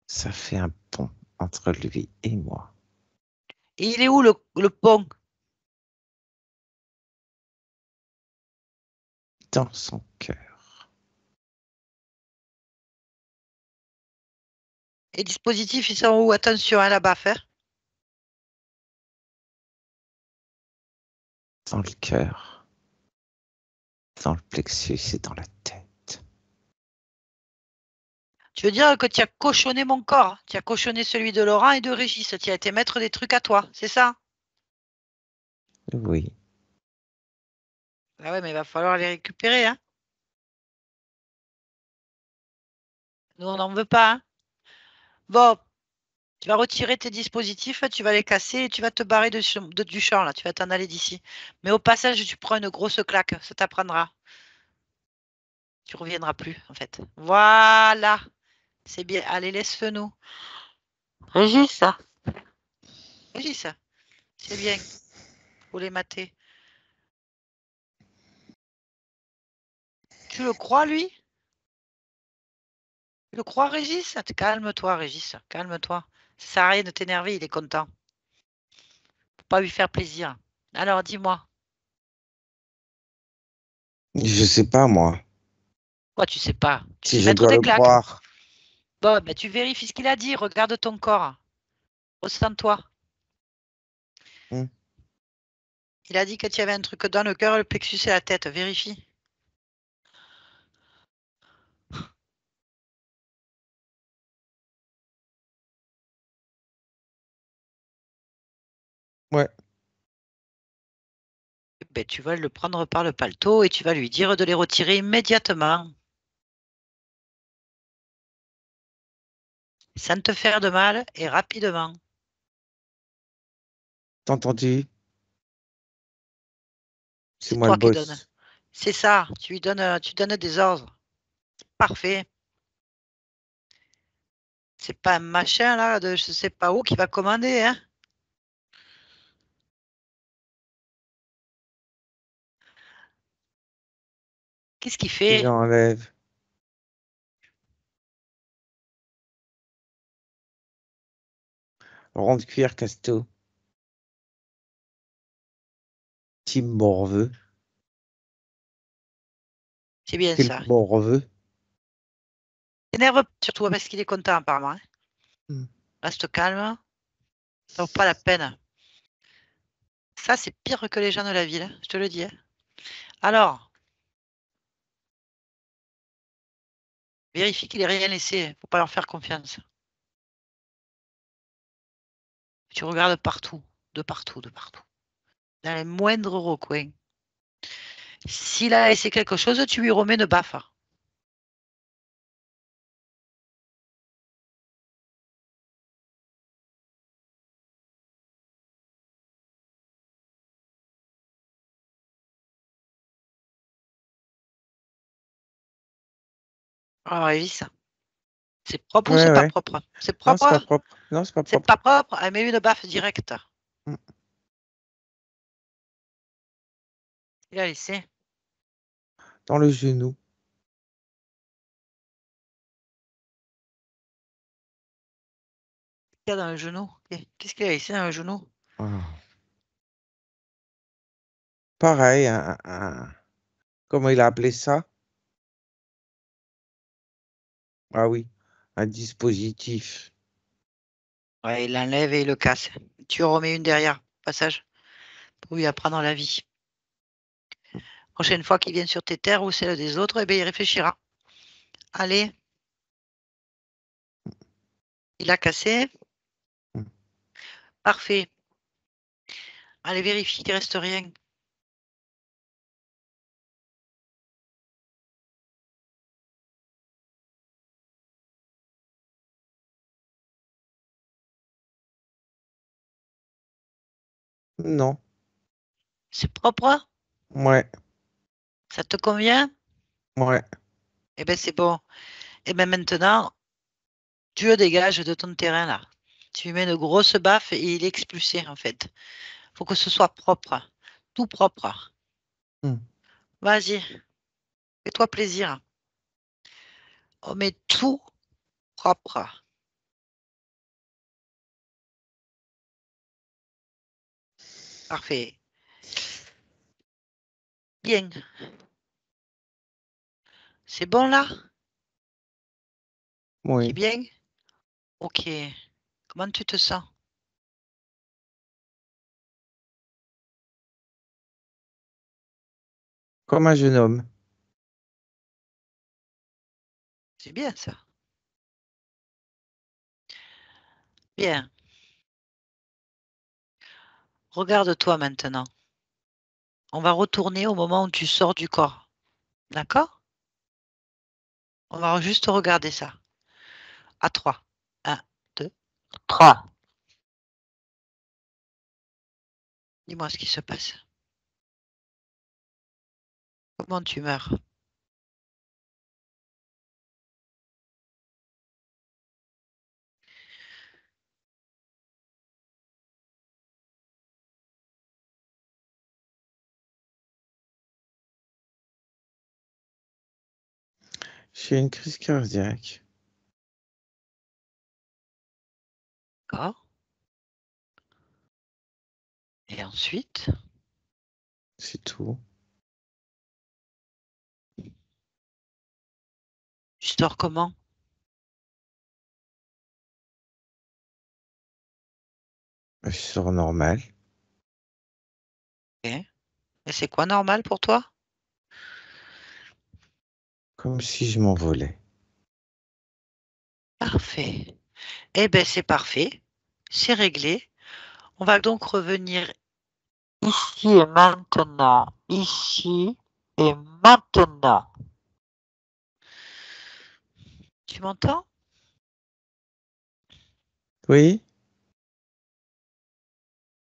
ça fait un pont entre lui et moi.
Et il est où le pont?
Dans son cœur.
Les dispositifs, ils sont où? Attention, hein, là-bas, faire.
Dans le cœur. Dans le plexus et dans la tête.
Tu veux dire que tu as cochonné mon corps? Tu as cochonné celui de Laurent et de Régis. Tu as été mettre des trucs à toi, c'est ça?
Oui.
Ah ouais, mais il va falloir les récupérer, hein. Nous, on n'en veut pas, hein. Bon, tu vas retirer tes dispositifs, tu vas les casser et tu vas te barrer du champ, là. Tu vas t'en aller d'ici. Mais au passage, tu prends une grosse claque. Ça t'apprendra. Tu reviendras plus, en fait. Voilà. C'est bien. Allez, laisse-le nous. Régis, Régis, c'est bien. Faut les mater. Tu le crois, lui? Tu le crois, Régis? Calme-toi, Régis. Calme-toi. Ça sert à rien de t'énerver, il est content. Faut pas lui faire plaisir. Alors, dis-moi.
Je sais pas, moi.
Quoi, tu sais pas? Tu
Si
sais
je
mettre
dois
des
le
claques.
croire.
Bon, ben, tu vérifies ce qu'il a dit. Regarde ton corps. Ressens-toi.
Hmm.
Il a dit que tu avais un truc dans le cœur, le plexus et la tête. Vérifie.
Ouais.
Ben, tu vas le prendre par le paletot et tu vas lui dire de les retirer immédiatement. Sans te faire de mal et rapidement.
T'as entendu? C'est
C'est
moi le
toi qui donnes.
boss.
C'est ça. Tu donnes des ordres. Parfait. C'est pas un machin là de je sais pas où qui va commander, hein. Qu'est-ce qu'il
Tu
fait?
l'enlèves. Rond de cuir, casse tout. petit morveux.
C'est bien
Quel
ça.
morveux.
Énerve surtout parce qu'il est content apparemment. Reste calme. Ça vaut pas la peine. Ça, c'est pire que les gens de la ville, je te le dis. Alors, vérifie qu'il n'ait rien laissé. Faut pas leur faire confiance. Tu regardes partout, de partout, de partout. Dans les moindres recoins. S'il a laissé quelque chose, tu lui remets une baffe. Alors, Elvis, c'est propre ou
Ouais,
c'est pas
ouais.
propre? C'est
Non, c'est
propre?
pas propre. Non, c'est pas
C'est
propre.
pas propre? Elle met une baffe directe.
Mm.
Il a laissé.
Dans le genou.
Qu'est-ce qu'il y a dans le genou? Qu'est-ce qu'il a laissé dans le genou?
Ah. Pareil, comment il a appelé ça? Ah oui, un dispositif.
Ouais, il l'enlève et il le casse. Tu en remets une derrière, passage, pour lui apprendre la vie. Prochaine fois qu'il vient sur tes terres ou celles des autres, eh bien, il réfléchira. Allez, il a cassé.
Mm.
Parfait. Allez, vérifie qu'il ne reste rien.
Non.
C'est propre?
Ouais,
Ça te convient?
ouais.
Eh bien, c'est bon. Eh bien, maintenant, tu le dégages de ton terrain, là. Tu lui mets une grosse baffe et il est expulsé, en fait. Il faut que ce soit propre. Tout propre.
Mm.
Vas-y, fais-toi plaisir. On met tout propre. Parfait. Bien. C'est bon, là? C'est
Oui.
bien? Ok. Comment tu te sens?
Comme un jeune homme.
C'est bien, ça. Bien. Regarde-toi maintenant. On va retourner au moment où tu sors du corps. D'accord? On va juste regarder ça. À 3. 1, 2, 3. Dis-moi ce qui se passe. Comment tu meurs?
J'ai une crise cardiaque.
D'accord. Et ensuite,
C'est tout.
tu sors comment?
Je sors normal.
Ok. Et c'est quoi normal pour toi?
Comme si je m'envolais.
Parfait. Eh bien, c'est parfait. C'est réglé. On va donc revenir ici et maintenant. Ici et maintenant. Tu m'entends?
Oui?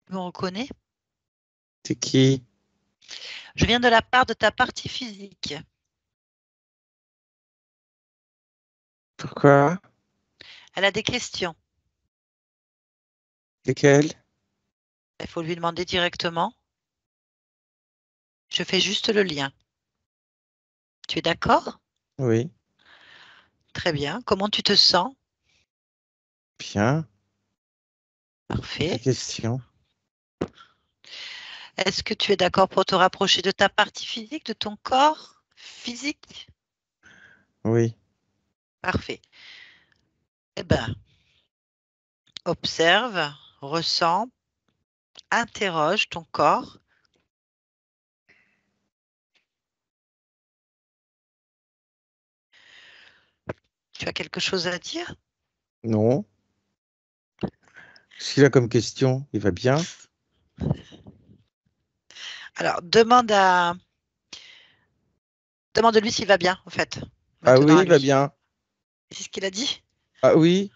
Tu me reconnais?
C'est qui?
Je viens de la part de ta partie physique.
Pourquoi?
Elle a des questions.
Lesquels?
Il faut lui demander directement. Je fais juste le lien. Tu es d'accord?
Oui.
Très bien. Comment tu te sens?
Bien. Quelle
Parfait.
question?
Est-ce que tu es d'accord pour te rapprocher de ta partie physique, de ton corps physique?
Oui.
Parfait. Eh bien, observe, ressens, interroge ton corps. Tu as quelque chose à dire?
Non. Ce qu'il a comme question, il va bien?
Alors, demande-lui s'il va bien, en fait,
Ah
maintenant
oui,
à
il va
lui.
bien.
C'est ce qu'il a dit?
Ah oui?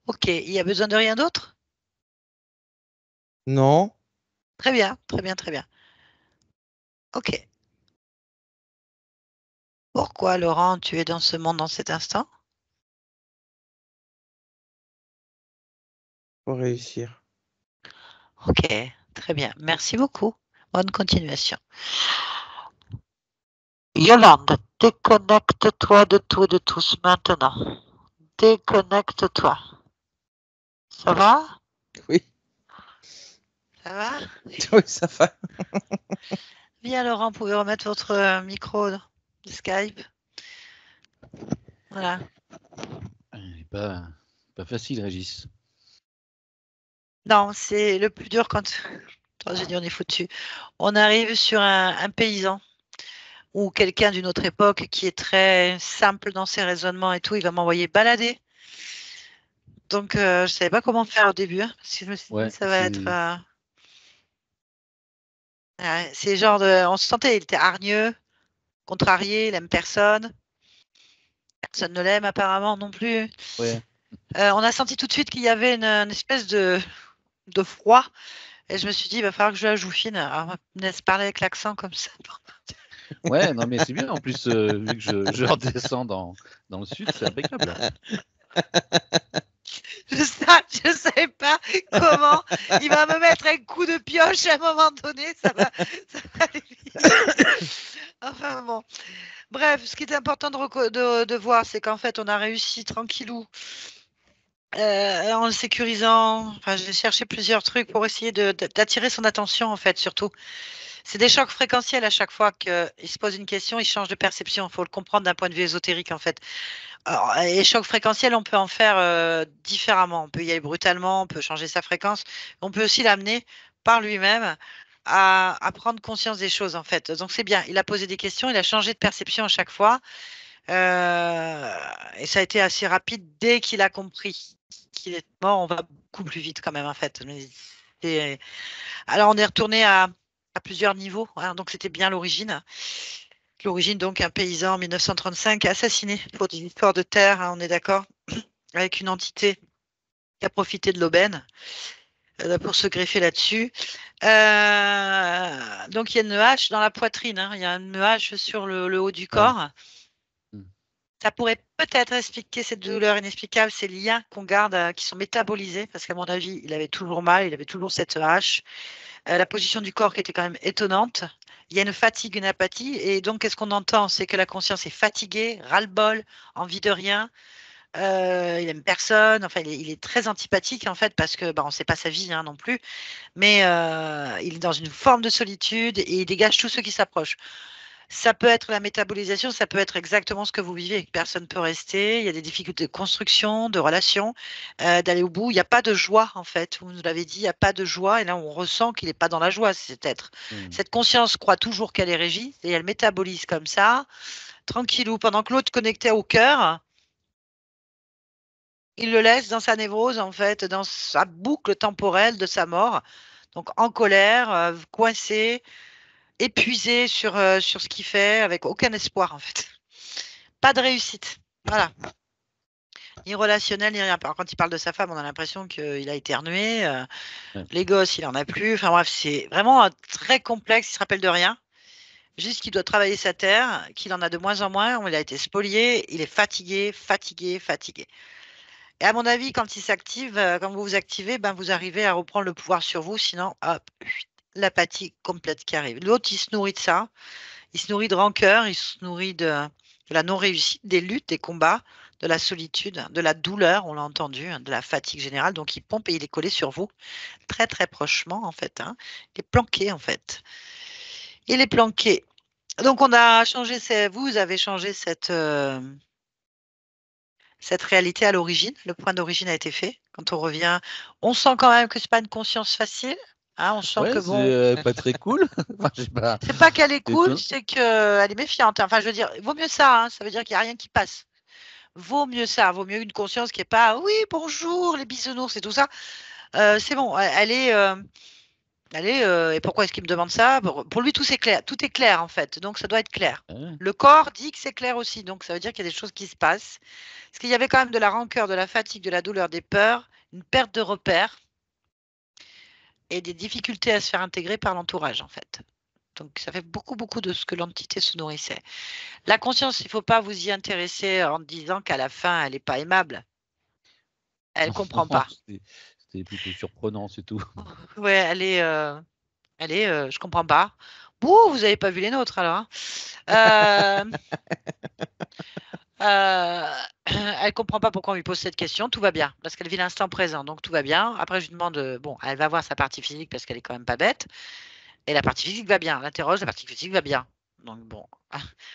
Ok, il y a besoin de rien d'autre?
Non?
Très bien, très bien, très bien. Ok. Pourquoi, Laurent, tu es dans ce monde dans cet instant?
Pour réussir.
Ok, très bien. Merci beaucoup. Bonne continuation. Yolande, déconnecte-toi de tout et de tous maintenant. Déconnecte-toi. Ça va?
Oui,
Ça va?
oui, ça va.
Bien, Laurent, vous pouvez remettre votre micro de Skype. Voilà.
Il n'est pas facile, Régis.
Non, c'est le plus dur quand j'ai dit on est foutu. On arrive sur un paysan ou quelqu'un d'une autre époque qui est très simple dans ses raisonnements et tout, il va m'envoyer balader. Donc, je ne savais pas comment faire au début, hein, parce que je me suis dit,
Ouais,
ça va être. C'est genre de. On se sentait, il était hargneux, contrarié, il aime personne. Personne ne l'aime apparemment non plus.
ouais.
On a senti tout de suite qu'il y avait une espèce de froid. Et je me suis dit, il va falloir que je la joue fine. Alors, on me laisse parler avec l'accent comme ça.
Ouais, non, mais c'est bien. En plus, vu que je redescends dans le sud, c'est impeccable.
Je savais pas comment il va me mettre un coup de pioche à un moment donné. Ça va aller vite. Enfin bon. Bref, ce qui est important de voir, c'est qu'en fait, on a réussi tranquillou. En le sécurisant, enfin, j'ai cherché plusieurs trucs pour essayer d'attirer son attention, en fait, surtout. C'est des chocs fréquentiels à chaque fois qu'il se pose une question, il change de perception. Il faut le comprendre d'un point de vue ésotérique, en fait. Alors, les chocs fréquentiels, on peut en faire différemment. On peut y aller brutalement, on peut changer sa fréquence. On peut aussi l'amener par lui-même à prendre conscience des choses, en fait. Donc, c'est bien. Il a posé des questions, il a changé de perception à chaque fois. Et ça a été assez rapide dès qu'il a compris qu'il est mort. On va beaucoup plus vite quand même, en fait. Alors, on est retourné à plusieurs niveaux, hein, donc, c'était bien l'origine. L'origine, donc, un paysan en 1935 assassiné pour des histoires de terre, hein, on est d'accord, avec une entité qui a profité de l'aubaine pour se greffer là-dessus. Donc, il y a une hache dans la poitrine, hein, il y a une hache sur le haut du
Ouais.
corps.
Mm.
Ça pourrait peut-être expliquer cette douleur inexplicable, ces liens qu'on garde, qui sont métabolisés, parce qu'à mon avis, il avait toujours mal, il avait toujours cette hache. La position du corps qui était quand même étonnante. Il y a une fatigue, une apathie. Et donc, qu'est-ce qu'on entend? C'est que la conscience est fatiguée, ras-le-bol, envie de rien. Il aime personne. Enfin, il est très antipathique, en fait, parce que on ne sait pas sa vie, hein, non plus. Mais il est dans une forme de solitude et il dégage tous ceux qui s'approchent. Ça peut être la métabolisation, ça peut être exactement ce que vous vivez. Personne ne peut rester. Il y a des difficultés de construction, de relations, d'aller au bout. Il n'y a pas de joie, en fait. Vous nous l'avez dit, il n'y a pas de joie. Et là, on ressent qu'il n'est pas dans la joie, cet être.
Mm.
Cette conscience croit toujours qu'elle est régie et elle métabolise comme ça, tranquillou, pendant que l'autre connecté au cœur, il le laisse dans sa névrose, en fait, dans sa boucle temporelle de sa mort. Donc, en colère, coincé, épuisé sur ce qu'il fait, avec aucun espoir, en fait. Pas de réussite. Voilà. Ni relationnel, ni rien. Quand il parle de sa femme, on a l'impression qu'il a éternué.
Ouais.
Les gosses, il en a plus. Enfin bref, c'est vraiment très complexe. Il se rappelle de rien. Juste qu'il doit travailler sa terre, qu'il en a de moins en moins. Il a été spolié. Il est fatigué, fatigué, fatigué. Et à mon avis, quand il s'active, quand vous vous activez, vous arrivez à reprendre le pouvoir sur vous. Sinon, hop, l'apathie complète qui arrive. L'autre, il se nourrit de ça. Il se nourrit de rancœur. Il se nourrit de la non-réussite, des luttes, des combats, de la solitude, de la douleur, on l'a entendu, de la fatigue générale. Donc, il pompe et il est collé sur vous, très, très prochement, en fait. Il est planqué, en fait. Il est planqué. Donc, on a changé, vous avez changé cette réalité à l'origine. Le point d'origine a été fait. Quand on revient, on sent quand même que c'est pas une conscience facile. On sent que bon.
C'est pas très cool. Enfin,
c'est pas qu'elle est cool, c'est qu'elle est méfiante. Enfin, je veux dire, vaut mieux ça. Ça veut dire qu'il n'y a rien qui passe. Vaut mieux ça. Vaut mieux une conscience qui n'est pas oui, bonjour, les bisounours et tout ça. C'est bon. Elle est. Et pourquoi est-ce qu'il me demande ça? Pour lui, tout est clair. Tout est clair, en fait. Donc, ça doit être clair. Le corps dit que c'est clair aussi. Donc, ça veut dire qu'il y a des choses qui se passent. Parce qu'il y avait quand même de la rancœur, de la fatigue, de la douleur, des peurs, une perte de repères et des difficultés à se faire intégrer par l'entourage, en fait. Donc, ça fait beaucoup, beaucoup de ce que l'entité se nourrissait. La conscience, il ne faut pas vous y intéresser en disant qu'à la fin, elle n'est pas aimable. Elle ne comprend pas.
C'était plutôt surprenant, c'est tout.
Ouais, elle est, je comprends pas. Bouh, vous n'avez pas vu les nôtres alors. Elle comprend pas pourquoi on lui pose cette question. Tout va bien parce qu'elle vit l'instant présent, donc tout va bien. Après, je lui demande, bon, elle va voir sa partie physique parce qu'elle est quand même pas bête. Et la partie physique va bien. L'interroge, la partie physique va bien. Donc bon,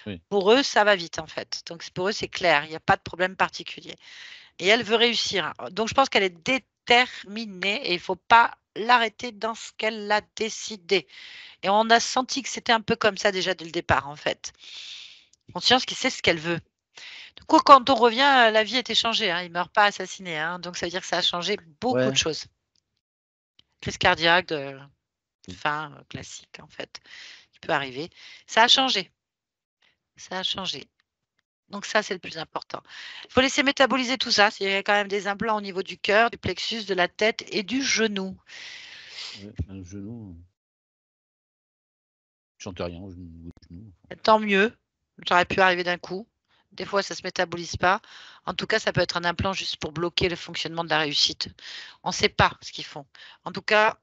oui. Pour eux, ça va vite en fait. Donc pour eux, c'est clair. Il n'y a pas de problème particulier. Et elle veut réussir. Donc je pense qu'elle est déterminée et il ne faut pas l'arrêter dans ce qu'elle a décidé. Et on a senti que c'était un peu comme ça déjà dès le départ en fait. Conscience qui sait ce qu'elle veut. Du coup, quand on revient, la vie était changée. Il ne meurt pas assassiné. Donc ça veut dire que ça a changé beaucoup de choses. Crise cardiaque de fin classique en fait, qui peut arriver. Ça a changé. Ça a changé. Donc ça, c'est le plus important. Il faut laisser métaboliser tout ça. Il y a quand même des implants au niveau du cœur, du plexus, de la tête et du genou.
Un genou. Je sentais rien au genou.
Tant mieux. Ça aurait pu arriver d'un coup. Des fois, ça ne se métabolise pas. En tout cas, ça peut être un implant juste pour bloquer le fonctionnement de la réussite. On ne sait pas ce qu'ils font. En tout cas,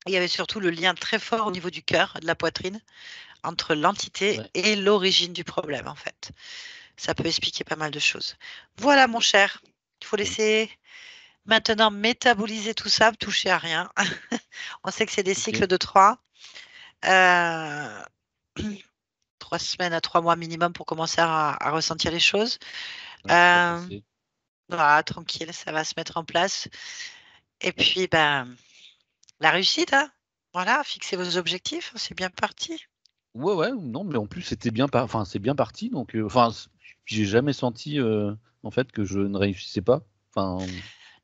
il y avait surtout le lien très fort au niveau du cœur, de la poitrine, entre l'entité et l'origine du problème, en fait. Ça peut expliquer pas mal de choses. Voilà, mon cher. Il faut laisser maintenant métaboliser tout ça, toucher à rien. On sait que c'est des cycles de 3. 3 semaines à 3 mois minimum pour commencer à ressentir les choses. Voilà, tranquille, ça va se mettre en place. Et puis, la réussite, voilà, fixez vos objectifs, c'est bien parti.
Ouais, non, mais en plus, c'est bien parti. Donc, j'ai jamais senti, en fait, que je ne réussissais pas.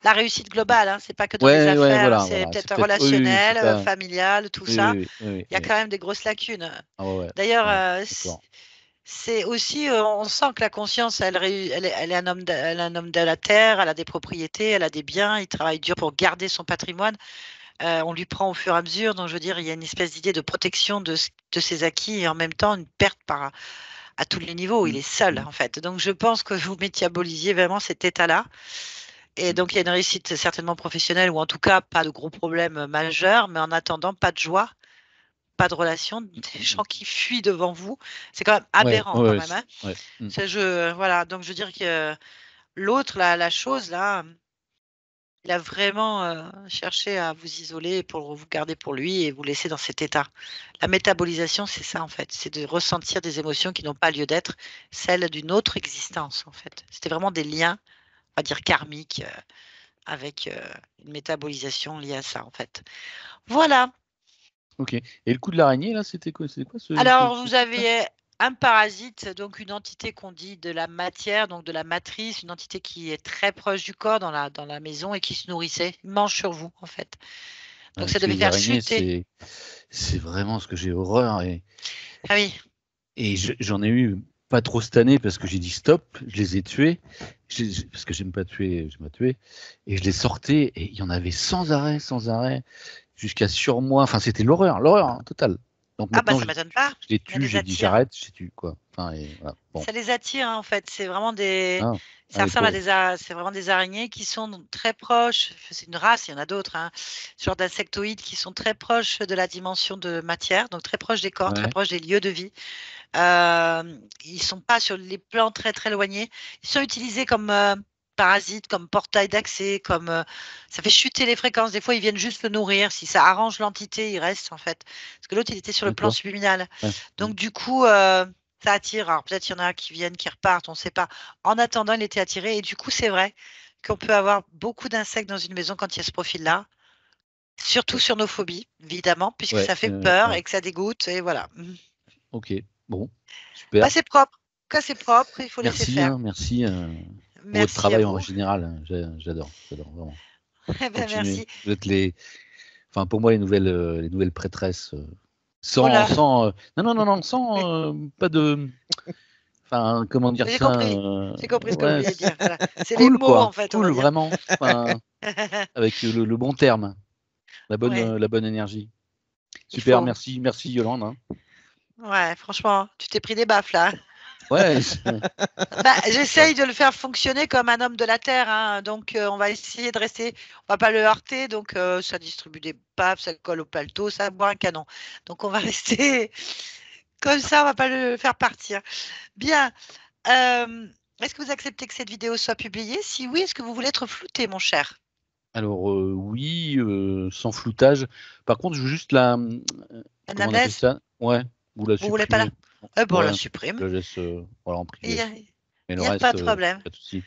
La réussite globale, c'est pas que dans les affaires, voilà, c'est peut-être relationnel, familial, tout ça. Il y a quand même des grosses lacunes. D'ailleurs, c'est aussi, on sent que la conscience, elle est un homme de la terre, elle a des propriétés, elle a des biens, il travaille dur pour garder son patrimoine. On lui prend au fur et à mesure, donc je veux dire, il y a une espèce d'idée de protection de ses acquis et en même temps une perte à tous les niveaux. Il est seul, en fait. Donc je pense que vous métabolisiez vraiment cet état-là. Et donc il y a une réussite certainement professionnelle ou en tout cas pas de gros problèmes majeurs, mais en attendant, pas de joie. Pas de relation, des gens qui fuient devant vous, c'est quand même aberrant quand même. Voilà, donc je veux dire que l'autre, la chose là, il a vraiment cherché à vous isoler pour vous garder pour lui et vous laisser dans cet état. La métabolisation, c'est ça en fait, c'est de ressentir des émotions qui n'ont pas lieu d'être, celles d'une autre existence en fait. C'était vraiment des liens, on va dire karmiques, avec une métabolisation liée à ça en fait. Voilà.
Ok. Et le coup de l'araignée, là, c'était quoi
Alors, vous avez un parasite, donc une entité qu'on dit de la matière, donc de la matrice, une entité qui est très proche du corps dans la maison et qui se nourrissait, mange sur vous, en fait. Donc, ça devait faire chuter.
C'est vraiment ce que j'ai horreur.
Ah oui.
Et j'en ai eu pas trop cette année parce que j'ai dit stop, je les ai tués, parce que j'aime pas tuer, et je les sortais, et il y en avait sans arrêt, jusqu'à sur moi. Enfin, c'était l'horreur totale. Donc
Ah bah
maintenant,
ça m'étonne pas.
je les
Il y a
tue,
des
j'ai dit
attire.
j'arrête, j'ai tué quoi. Enfin, et voilà. Bon.
Ça les attire hein, en fait. C'est vraiment des.
Ah,
Ça
les
ressemble à
pauvres.
c'est vraiment des araignées qui sont très proches. C'est une race, il y en a d'autres. Hein. Ce genre d'insectoïdes qui sont très proches de la dimension de matière, donc très proches des corps, très
Ouais,
proches des lieux de vie. Ils sont pas sur les plans très très éloignés. Ils sont utilisés comme parasites, comme portail d'accès, comme ça fait chuter les fréquences. Des fois, ils viennent juste le nourrir. Si ça arrange l'entité, il reste en fait. Parce que l'autre, il était sur le plan
d'accord.
subliminal.
Ouais.
Donc du coup, ça attire. Alors peut-être il y en a qui viennent, qui repartent, on ne sait pas. En attendant, il était attiré. Et du coup, c'est vrai qu'on peut avoir beaucoup d'insectes dans une maison quand il y a ce profil-là. Surtout sur nos phobies, évidemment, puisque
Ouais,
ça fait peur
ouais.
et que ça dégoûte. Et voilà.
Ok, bon,
Bah,
super.
c'est propre. Quand c'est propre, il faut laisser
Merci,
faire.
hein, merci pour votre
Merci à
travail en
vous.
général. J'adore, vraiment.
Eh ben,
Continuez.
merci.
Vous êtes enfin pour moi les nouvelles prêtresses.
Oh là,
Sans pas de, enfin comment dire
j'ai
ça,
compris. J'ai compris ce que vous
ouais,
vouliez dire. Voilà. C'est les
cool
mots,
quoi,
en fait, on
cool
va dire.
vraiment. Enfin, avec le bon terme,
Ouais,
la bonne énergie.
il
Super,
faut.
merci Yolande. Hein.
Ouais, franchement, tu t'es pris des baffes là.
Ouais,
Bah, j'essaye de le faire fonctionner comme un homme de la terre, hein. Donc, on va essayer de rester. On va pas le heurter. Donc, ça distribue des baffes, ça colle au paletot, ça boit un canon. Donc, on va rester comme ça. On va pas le faire partir. Bien. Est-ce que vous acceptez que cette vidéo soit publiée? Si oui, est-ce que vous voulez être flouté, mon cher?
alors oui, sans floutage. Par contre, je veux juste comment on appelle
Anamnèse,
ça? Ouais, vous la
vous voulez pas la...
supprimez.
Eh ben, on la
Ouais,
supprime.
je la laisse voilà, en
Il n'y
privé.
a,
Mais
il
le
y a pas
reste,
de problème.
pas de souci.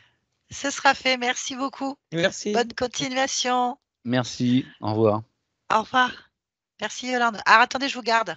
Ce sera fait. Merci beaucoup.
Merci.
Bonne continuation.
Merci, au revoir.
Au revoir. Merci, Yolande. Ah, attendez, je vous garde.